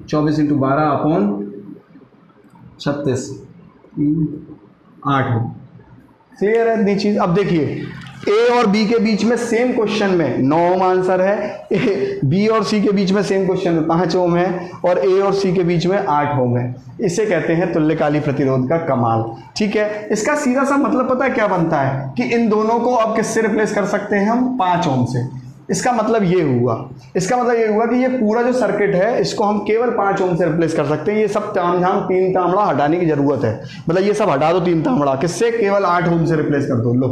24 × 12/36, 8। क्लियर है इतनी चीज़। अब देखिए A और B के बीच में सेम क्वेश्चन में 9 ओम आंसर है, B और C के बीच में सेम क्वेश्चन में 5 ओम है, और A और C के बीच में 8 ओम है। इसे कहते हैं तुल्यकाली प्रतिरोध का कमाल, ठीक है। इसका सीधा सा मतलब पता है क्या बनता है, कि इन दोनों को अब किससे रिप्लेस कर सकते हैं हम, 5 ओम से। इसका मतलब ये हुआ, इसका मतलब ये हुआ कि ये पूरा जो सर्किट है इसको हम केवल 5 ओम से रिप्लेस कर सकते हैं। ये सब तामझाम 3 तांबड़ा हटाने की जरूरत है, मतलब ये सब हटा दो 3 तांबड़ा, किससे? केवल 8 ओम से रिप्लेस कर दो। लो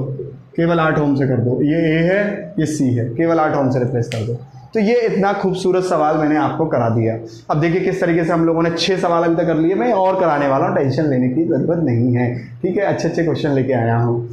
केवल 8 ओम से कर दो, ये ए है ये सी है, केवल 8 ओम से रिप्लेस कर दो। तो ये इतना खूबसूरत सवाल मैंने आपको करा दिया। अब देखिए किस तरीके से हम लोगों ने 6 सवाल अभी तक कर लिए, मैं और कराने वाला हूँ, टेंशन लेने की जरूरत नहीं है, ठीक है। अच्छे अच्छे क्वेश्चन लेके आया हूँ।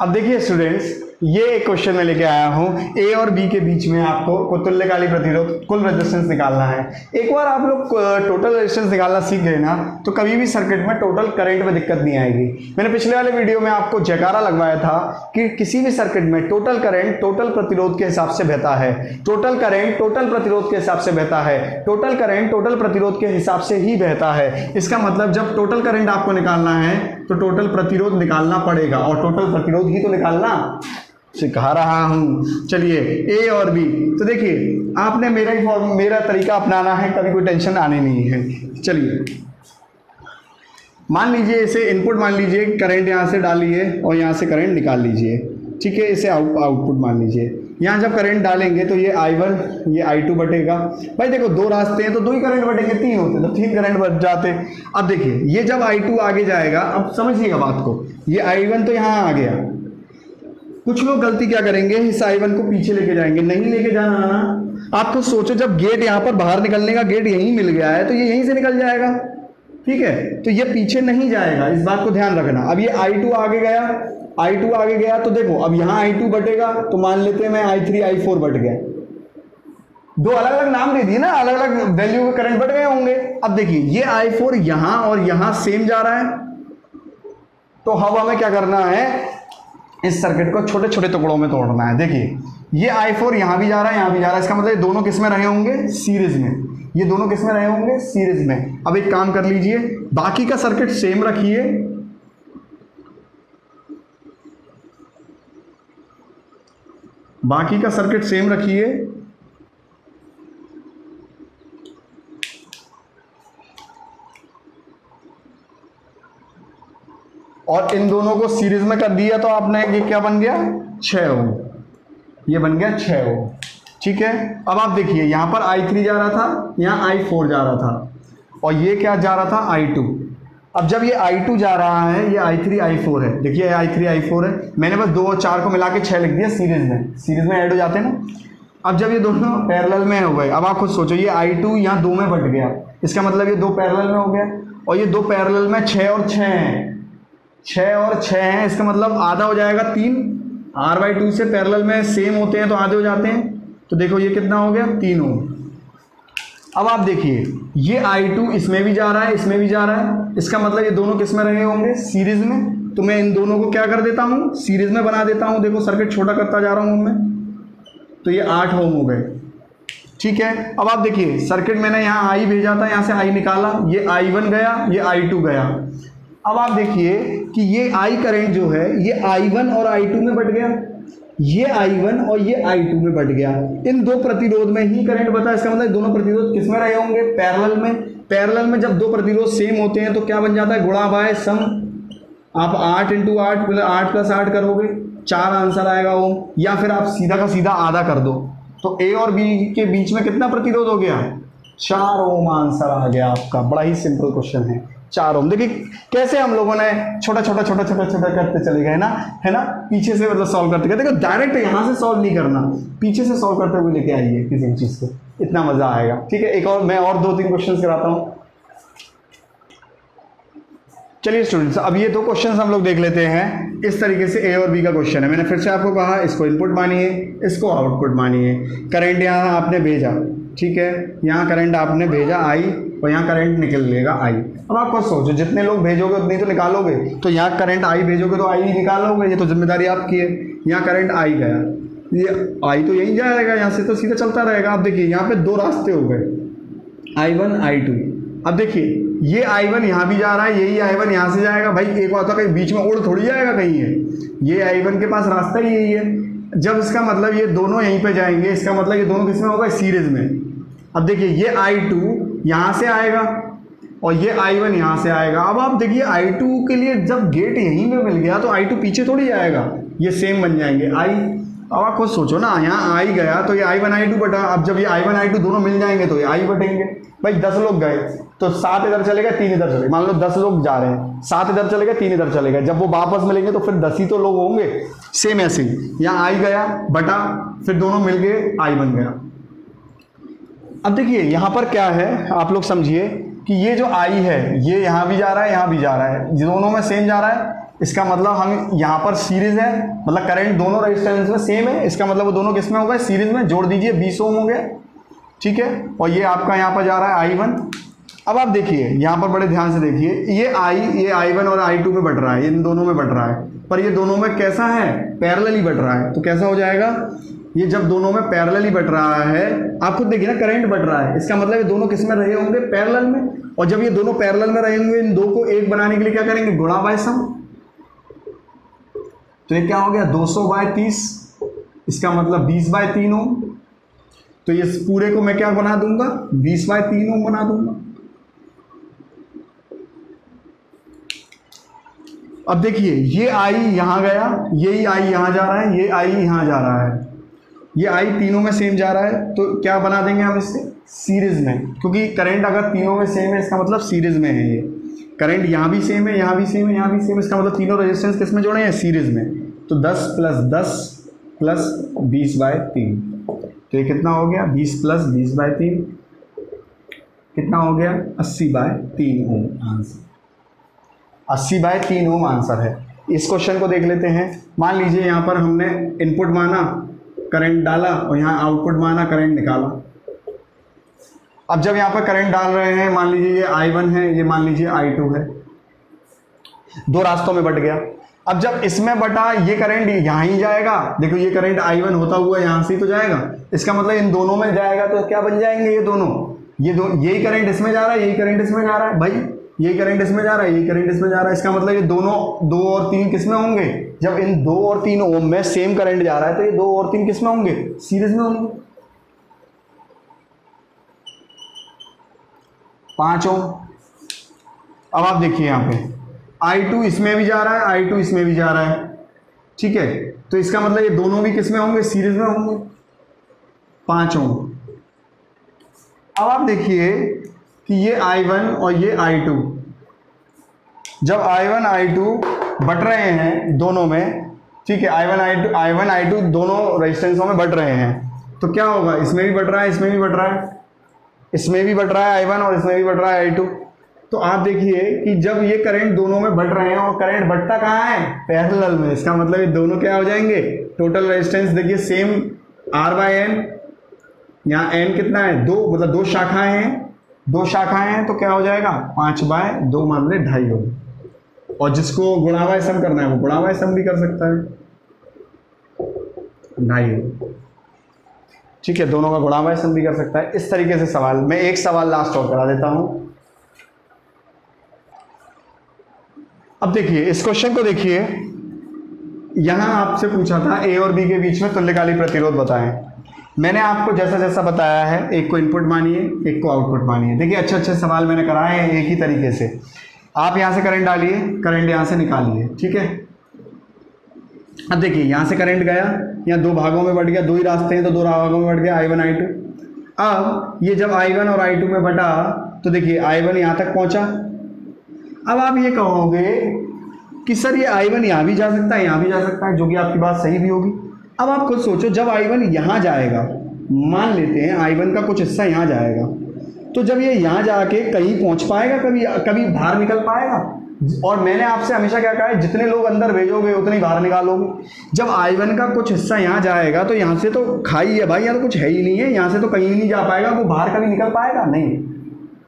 अब देखिए स्टूडेंट्स, ये एक क्वेश्चन मैं लेके आया हूँ, ए और बी के बीच में आपको तुल्यकालिक प्रतिरोध कुल रेजिस्टेंस निकालना है। एक बार आप लोग टोटल रेजिस्टेंस निकालना सीख गए ना, तो कभी भी सर्किट में टोटल करंट में दिक्कत नहीं आएगी। मैंने पिछले वाले वीडियो में आपको जयकारा लगवाया था कि किसी भी सर्किट में टोटल करंट टोटल प्रतिरोध के हिसाब से बहता है, टोटल करंट टोटल प्रतिरोध के हिसाब से बहता है, टोटल करंट टोटल प्रतिरोध के हिसाब से ही बहता है। इसका मतलब जब टोटल करंट आपको निकालना है तो टोटल प्रतिरोध निकालना पड़ेगा, और टोटल प्रतिरोध ही तो निकालना सिखा रहा हूं। चलिए ए और बी, तो देखिए आपने मेरा तरीका अपनाना है, कभी कोई टेंशन आने नहीं है। चलिए मान लीजिए इसे इनपुट मान लीजिए, करंट यहाँ से डालिए और यहाँ से करंट निकाल लीजिए, ठीक है। इसे आउटपुट मान लीजिए। यहाँ जब करंट डालेंगे तो ये I1 ये I2 बटेगा। भाई देखो 2 रास्ते हैं तो 2 ही करंट बटेंगे, 3 होते तो 3 करंट बच जाते। अब देखिए ये जब I2 आगे जाएगा, अब समझिएगा बात को, ये I1 तो यहाँ आ गया। कुछ लोग गलती क्या करेंगे, इस I1 को पीछे लेके जाएंगे, नहीं लेके जाना ना। आप तो सोचो जब गेट यहाँ पर बाहर निकलने का गेट यहीं मिल गया है तो ये यहीं से निकल जाएगा, ठीक है। तो ये पीछे नहीं जाएगा, इस बात को ध्यान रखना। अब ये I2 आगे गया, I2 आगे गया तो देखो अब यहाँ I2 बटेगा, तो मान लेते हैं मैं I3 I4 बट गया। 2 अलग अलग नाम दे दिए ना, अलग अलग वैल्यू के करंट बट गए होंगे। अब देखिए ये I4 यहाँ और यहाँ सेम जा रहा है, तो अब हमें क्या करना है, इस सर्किट को छोटे छोटे टुकड़ों में तोड़ना है। देखिए ये I4 यहाँ भी जा रहा है, यहाँ भी जा रहा है, इसका मतलब ये दोनों किस में रहे होंगे, सीरीज में। ये दोनों किस में रहे होंगे, सीरीज में। अब एक काम कर लीजिए, बाकी का सर्किट सेम रखिए, बाकी का सर्किट सेम रखिए, और इन दोनों को सीरीज में कर दिया तो आपने ये क्या बन गया, 6 ओम, ये बन गया 6 ओम, ठीक है। अब आप देखिए यहाँ पर I3 जा रहा था, यहाँ I4 जा रहा था, और ये क्या जा रहा था, I2। अब जब ये I2 जा रहा है, ये I3 I4 है, देखिए I3 I4 है, मैंने बस 2 और 4 को मिला के 6 लिख दिया, सीरीज में ऐड हो जाते हैं ना। अब जब ये दोनों पैरेलल में हो गए, अब आप खुद सोचो, ये I2 यहाँ 2 में बट गया, इसका मतलब ये 2 पैरेलल में हो गया, और ये 2 पैरेलल में 6 और 6 हैं, 6 और 6 हैं, इसका मतलब आधा हो जाएगा 3। R/2 से पैरेलल में सेम होते हैं तो आधे हो जाते हैं, तो देखो ये कितना हो गया, 3 ओम। अब आप देखिए ये I2 इसमें भी जा रहा है, इसमें भी जा रहा है, इसका मतलब ये दोनों किस में रहे होंगे, सीरीज में। तो मैं इन दोनों को क्या कर देता हूँ, सीरीज में बना देता हूँ। देखो सर्किट छोटा करता जा रहा हूँ मैं, तो ये 8 ओम हो गए, ठीक है। अब आप देखिए सर्किट मैंने यहाँ I भेजा था, यहाँ से I निकाला, ये I1 गया, ये I2 गया। अब आप देखिए कि ये I करंट जो है ये I1 और I2 में बट गया, ये I1 और ये I2 में बट गया। इन 2 प्रतिरोध में ही करंट बता, इसका मतलब दोनों प्रतिरोध किस में रहे होंगे, पैरेलल में। पैरेलल में जब 2 प्रतिरोध सेम होते हैं तो क्या बन जाता है, गुणा बाय सम। आप 8 × 8 मतलब 8 + 8 करोगे, 4 आंसर आएगा ओम, या फिर आप सीधा का सीधा आधा कर दो, तो ए और बी के बीच में कितना प्रतिरोध हो गया, 4 ओम आंसर आ गया आपका। बड़ा ही सिंपल क्वेश्चन है, 4 ओम। देखिए कैसे हम लोगों ने छोटा छोटा छोटा छोटा छोटा करते चले गए ना, है ना, पीछे से मतलब सॉल्व करते गए। देखो डायरेक्ट यहाँ से सॉल्व नहीं करना, पीछे से सॉल्व करते हुए लेके आइए किसी चीज को, इतना मजा आएगा, ठीक है। एक और मैं और 2-3 क्वेश्चन कराता हूँ। चलिए स्टूडेंट्स, अब ये 2 क्वेश्चन हम लोग देख लेते हैं। इस तरीके से ए और बी का क्वेश्चन है। मैंने फिर से आपको कहा इसको इनपुट मानिए, इसको आउटपुट मानिए। करंट यहाँ आपने भेजा, ठीक है, यहाँ करंट आपने भेजा I, और यहाँ करंट निकल लेगा I। अब आप खुद सोचो, जितने लोग भेजोगे उतनी तो निकालोगे, तो यहाँ करंट I भेजोगे तो I निकालोगे, ये तो जिम्मेदारी आपकी है। यहाँ करंट I गया, ये I तो यहीं जाएगा, यहाँ से तो सीधा चलता रहेगा। आप देखिए यहाँ पे 2 रास्ते हो गए, I1 I2। अब देखिए ये I1 यहाँ भी जा रहा है, यही I1 यहाँ से जाएगा। भाई एक बात, कहीं बीच में उड़ थोड़ी जाएगा कहीं है, ये I1 के पास रास्ता ही यही है। जब इसका मतलब ये दोनों यहीं पे जाएंगे, इसका मतलब ये दोनों किसमें होगा, सीरीज में। अब देखिए ये I2 यहाँ से आएगा और ये I1 यहाँ से आएगा। अब आप देखिए I2 के लिए जब गेट यहीं पे मिल गया तो I2 पीछे थोड़ी जाएगा, ये सेम बन जाएंगे I। अब आप खुद सोचो ना, यहाँ आई गया तो ये I1 I2 बटा, अब जब ये I1 I2 दोनों मिल जाएंगे तो ये आई बटेंगे। भाई 10 लोग गए तो 7 इधर चलेगा 3 इधर चलेगा, मान लो 10 लोग जा रहे हैं, 7 इधर चलेगा 3 इधर चलेगा, जब वो वापस मिलेंगे तो फिर 10 ही तो लोग होंगे। सेम ऐसे ही यहाँ आई गया बटा, फिर दोनों मिल गए आई बन गया। अब देखिए यहाँ पर क्या है, आप लोग समझिए कि ये जो आई है ये यहाँ भी जा रहा है, यहाँ भी जा रहा है, दोनों में सेम जा रहा है। इसका मतलब हम यहाँ पर सीरीज है, मतलब करंट दोनों रेजिस्टेंस में सेम है, इसका मतलब वो दोनों किस में हो गए, सीरीज में। जोड़ दीजिए 20 ओम हो गया, ठीक है। और ये आपका यहाँ पर जा रहा है I1। अब आप देखिए यहाँ पर बड़े ध्यान से देखिए, ये I1 और I2 में बढ़ रहा है, इन दोनों में बढ़ रहा है, पर ये दोनों में कैसा है, पैरेलली बढ़ रहा है। तो कैसा हो जाएगा, ये जब दोनों में पैरेलली बढ़ रहा है, आप खुद देखिए ना करंट बढ़ रहा है, इसका मतलब ये दोनों किस में रहे होंगे, पैरेलल में। और जब ये दोनों पैरेलल में रहेंगे, इन दो को एक बनाने के लिए क्या करेंगे, गुणा बाय सम। तो ये क्या हो गया 200/30, इसका मतलब 20/3 ओम। तो ये पूरे को मैं क्या बना दूंगा, 20/3 ओम बना दूंगा। अब देखिए ये आई यहां गया, यही आई यहां जा रहा है, ये आई यहां जा रहा है, ये आई तीनों में सेम जा रहा है, तो क्या बना देंगे हम इससे, सीरीज में। क्योंकि करंट अगर तीनों में सेम है, इसका मतलब सीरीज में है। ये करंट यहाँ भी सेम है, यहाँ भी सेम है, यहाँ भी सेम है, इसका मतलब तीनों रेजिस्टेंस किस में जोड़े हैं, सीरीज में। तो 10 + 10 + 20/3, तो ये कितना हो गया, 20 + 20/3 कितना हो गया, 80/3 ओम आंसर। 80/3 ओम आंसर है। इस क्वेश्चन को देख लेते हैं। मान लीजिए यहाँ पर हमने इनपुट माना, करंट डाला, और यहाँ आउटपुट माना, करंट निकाला। अब जब यहाँ पर करंट डाल रहे हैं, मान लीजिए ये I1 है, ये मान लीजिए I2 है, दो रास्तों में बट गया। अब जब इसमें बटा, ये करंट यहाँ ही जाएगा, देखो ये करंट I1 होता हुआ यहाँ से ही तो जाएगा, इसका मतलब इन दोनों में जाएगा, तो क्या बन जाएंगे ये दोनों, यही करंट इसमें जा रहा है, यही करंट इसमें जा रहा है, भाई यही करंट इसमें जा रहा है, यही करंट इसमें जा रहा है। इसका मतलब ये दोनों 2 और 3 किस में होंगे, जब इन 2 और 3 ओम में सेम करंट जा रहा है, तो ये 2 और 3 किस में होंगे, सीरीज में होंगे। 5 ओम। अब आप देखिए यहाँ पे I2 इसमें भी जा रहा है, I2 इसमें भी जा रहा है, ठीक है। तो इसका मतलब ये दोनों भी किस में होंगे, सीरीज में होंगे, 5 ओम। अब आप देखिए कि ये I1 और ये I2, जब I1 I2 बट रहे हैं दोनों में, ठीक है, I1 I2 दोनों रेजिस्टेंसों में बढ़ रहे हैं, तो क्या होगा, इसमें भी बढ़ रहा है, इसमें भी बढ़ रहा है, इसमें भी बढ़ रहा है I1 और इसमें भी बढ़ रहा है I2। तो आप देखिए कि जब ये करंट दोनों में बढ़ रहे हैं, और करंट बढ़ता कहाँ है, पैरेलल में, इसका मतलब ये दोनों क्या हो जाएंगे, टोटल रेजिस्टेंस देखिए सेम R/N, यहाँ N कितना है, 2, मतलब 2 शाखाएं हैं, 2 शाखाएं हैं, तो क्या हो जाएगा 5/2 मान ले 2.5 ओम। और जिसको गुणा बाय सम करना है वो गुणा बाय सम भी कर सकता है, 2.5 ओम, ठीक है, दोनों का गुणा बाय सम भी कर सकता है। इस तरीके से सवाल, मैं एक सवाल लास्ट और करा देता हूं। अब देखिए इस क्वेश्चन को देखिए, यहां आपसे पूछा था A और B के बीच में तुल्यकालिक प्रतिरोध बताएं। मैंने आपको जैसा जैसा बताया है, एक को इनपुट मानिए, एक को आउटपुट मानिए। देखिए अच्छे अच्छे सवाल मैंने कराए हैं एक ही तरीके से। आप यहां से करंट डालिए, करंट यहां से निकालिए, ठीक है। अब देखिए यहां से करंट गया, यहाँ 2 भागों में बट गया, 2 ही रास्ते हैं तो 2 भागों में बट गया, I1 I2। अब ये जब I1 और I2 में बटा, तो देखिए I1 यहाँ तक पहुंचा। अब आप ये कहोगे कि सर ये I1 यहाँ भी जा सकता है, यहाँ भी जा सकता है, जो कि आपकी बात सही भी होगी। अब आप खुद सोचो, जब I1 यहाँ जाएगा, मान लेते हैं I1 का कुछ हिस्सा यहाँ जाएगा, तो जब ये यहाँ जाके कहीं पहुँच पाएगा, कभी बाहर निकल पाएगा। और मैंने आपसे हमेशा क्या कहा है, जितने लोग अंदर भेजोगे उतने ही बाहर निकालोगे। जब I1 का कुछ हिस्सा यहाँ जाएगा, तो यहाँ से तो खाई है भाई, यहाँ तो कुछ है ही नहीं है, यहाँ से तो कहीं नहीं जा पाएगा, वो बाहर कभी निकल पाएगा नहीं।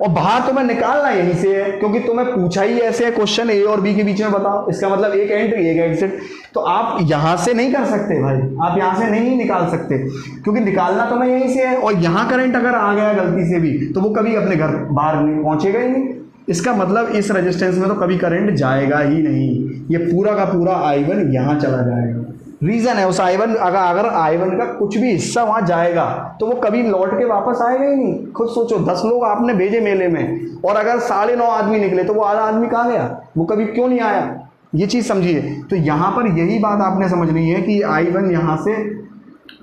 और बाहर तुम्हें निकालना यहीं से है, क्योंकि तुम्हें पूछा ही ऐसे है क्वेश्चन, A और B के बीच में बताओ, इसका मतलब एक एंट्री एक एग्जिट। तो आप यहां से नहीं कर सकते भाई, आप यहां से नहीं निकाल सकते, क्योंकि निकालना तुम्हें यहीं से है। और यहां करंट अगर आ गया गलती से भी, तो वो कभी अपने घर बाहर नहीं पहुंचेगा ही नहीं। इसका मतलब इस रेजिस्टेंस में तो कभी करंट जाएगा ही नहीं, ये पूरा का पूरा I1 यहां चला जाएगा। रीजन है उस I1, अगर I1 का कुछ भी हिस्सा वहां जाएगा तो वो कभी लौट के वापस आएगा ही नहीं। खुद सोचो, 10 लोग आपने भेजे मेले में, और अगर 9.5 आदमी निकले, तो वो आधा आदमी कहाँ गया, वो कभी क्यों नहीं आया, ये चीज समझिए। तो यहाँ पर यही बात आपने समझनी है कि I1 यहाँ से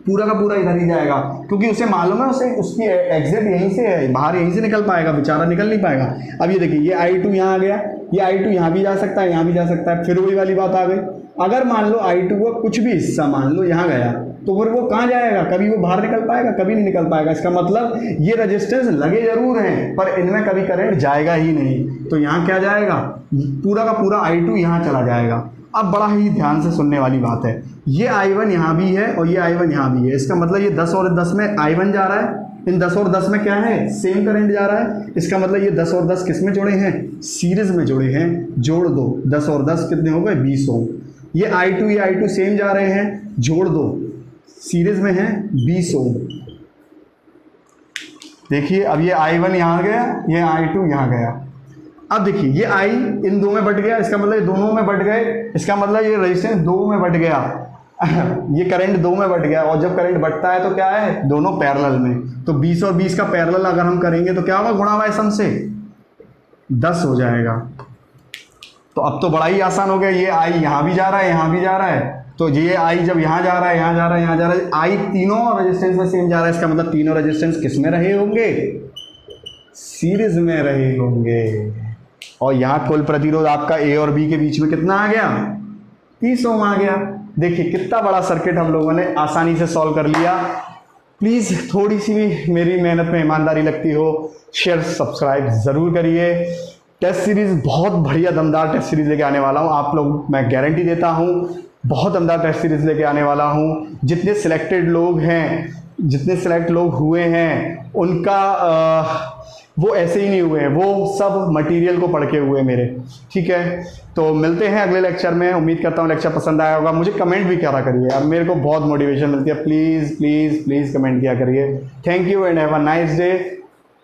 पूरा का पूरा इधर ही जाएगा, क्योंकि उसे मालूम है उसे उसकी एग्जिट यहीं से है, बाहर यहीं से निकल पाएगा, बेचारा निकल नहीं पाएगा। अब ये देखिए, ये I2 यहाँ आ गया, ये I2 यहाँ भी जा सकता है, यहाँ भी जा सकता है। फिर वही वाली बात आ गई, अगर मान लो I2 का कुछ भी हिस्सा मान लो यहाँ गया, तो फिर वो कहाँ जाएगा? कभी वो बाहर निकल पाएगा? कभी नहीं निकल पाएगा। इसका मतलब ये रजिस्टेंस लगे जरूर हैं, पर इनमें कभी करंट जाएगा ही नहीं। तो यहाँ क्या जाएगा? पूरा का पूरा I2 यहाँ चला जाएगा। अब बड़ा ही ध्यान से सुनने वाली बात है, ये I1 यहाँ भी है और ये I1 यहाँ भी है। इसका मतलब ये 10 और 10 में I1 जा रहा है, इन 10 और 10 में क्या है? सेम करंट जा रहा है। इसका मतलब ये 10 और 10 किस में जुड़े हैं? सीरीज में जुड़े हैं। जोड़ दो, 10 और 10 कितने हो गए? 20 ओम। ये I2 सेम जा रहे हैं, जोड़ दो, सीरीज में है 20 ओम। देखिए अब ये I1 यहाँ गया, ये I2 यहाँ गया। अब देखिए ये I इन दो में बट गया, इसका मतलब ये दोनों में बट गए, इसका मतलब ये रेजिस्टेंस दो में बट गया ये करंट दो में बट गया। और जब करंट बटता है तो क्या है? दोनों पैरेलल में। तो 20 और 20 का पैरेलल अगर हम करेंगे तो क्या होगा? गुणा बाय सम से 10 हो जाएगा। तो अब तो बड़ा ही आसान हो गया, ये I यहाँ भी जा रहा है, यहाँ भी जा रहा है। तो ये I जब यहाँ जा रहा है, यहाँ जा रहा है, यहाँ जा रहा है, I तीनों रेजिस्टेंस में सेम जा रहा है। इसका मतलब तीनों रेजिस्टेंस किस में रहे होंगे? सीरीज में रहे होंगे। और यहाँ कुल प्रतिरोध आपका A और B के बीच में कितना आ गया? 30 ओम आ गया। देखिए कितना बड़ा सर्किट हम लोगों ने आसानी से सॉल्व कर लिया। प्लीज़ थोड़ी सी भी मेरी मेहनत में ईमानदारी लगती हो, शेयर सब्सक्राइब ज़रूर करिए। टेस्ट सीरीज़ बहुत बढ़िया दमदार टेस्ट सीरीज़ लेके आने वाला हूँ, आप लोग मैं गारंटी देता हूँ बहुत दमदार टेस्ट सीरीज़ लेके आने वाला हूँ। जितने सिलेक्टेड लोग हैं, जितने सिलेक्ट लोग हुए हैं उनका वो ऐसे ही नहीं हुए हैं, वो सब मटेरियल को पढ़ के हुए मेरे। ठीक है, तो मिलते हैं अगले लेक्चर में। उम्मीद करता हूँ लेक्चर पसंद आया होगा। मुझे कमेंट भी करा करिए, अब मेरे को बहुत मोटिवेशन मिलती है। प्लीज़ प्लीज़ प्लीज़ कमेंट किया करिए। Thank you and have a nice day.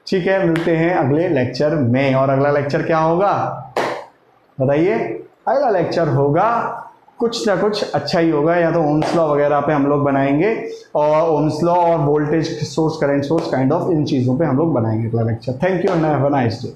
ठीक है, मिलते हैं अगले लेक्चर में। और अगला लेक्चर क्या होगा बताइए? अगला लेक्चर होगा कुछ ना कुछ अच्छा ही होगा, या तो ओम्स लॉ वगैरह पे हम लोग बनाएंगे, और ओम्स लॉ और voltage source, current source, kind of इन चीज़ों पे हम लोग बनाएंगे अगला lecture. Thank you and have a nice day.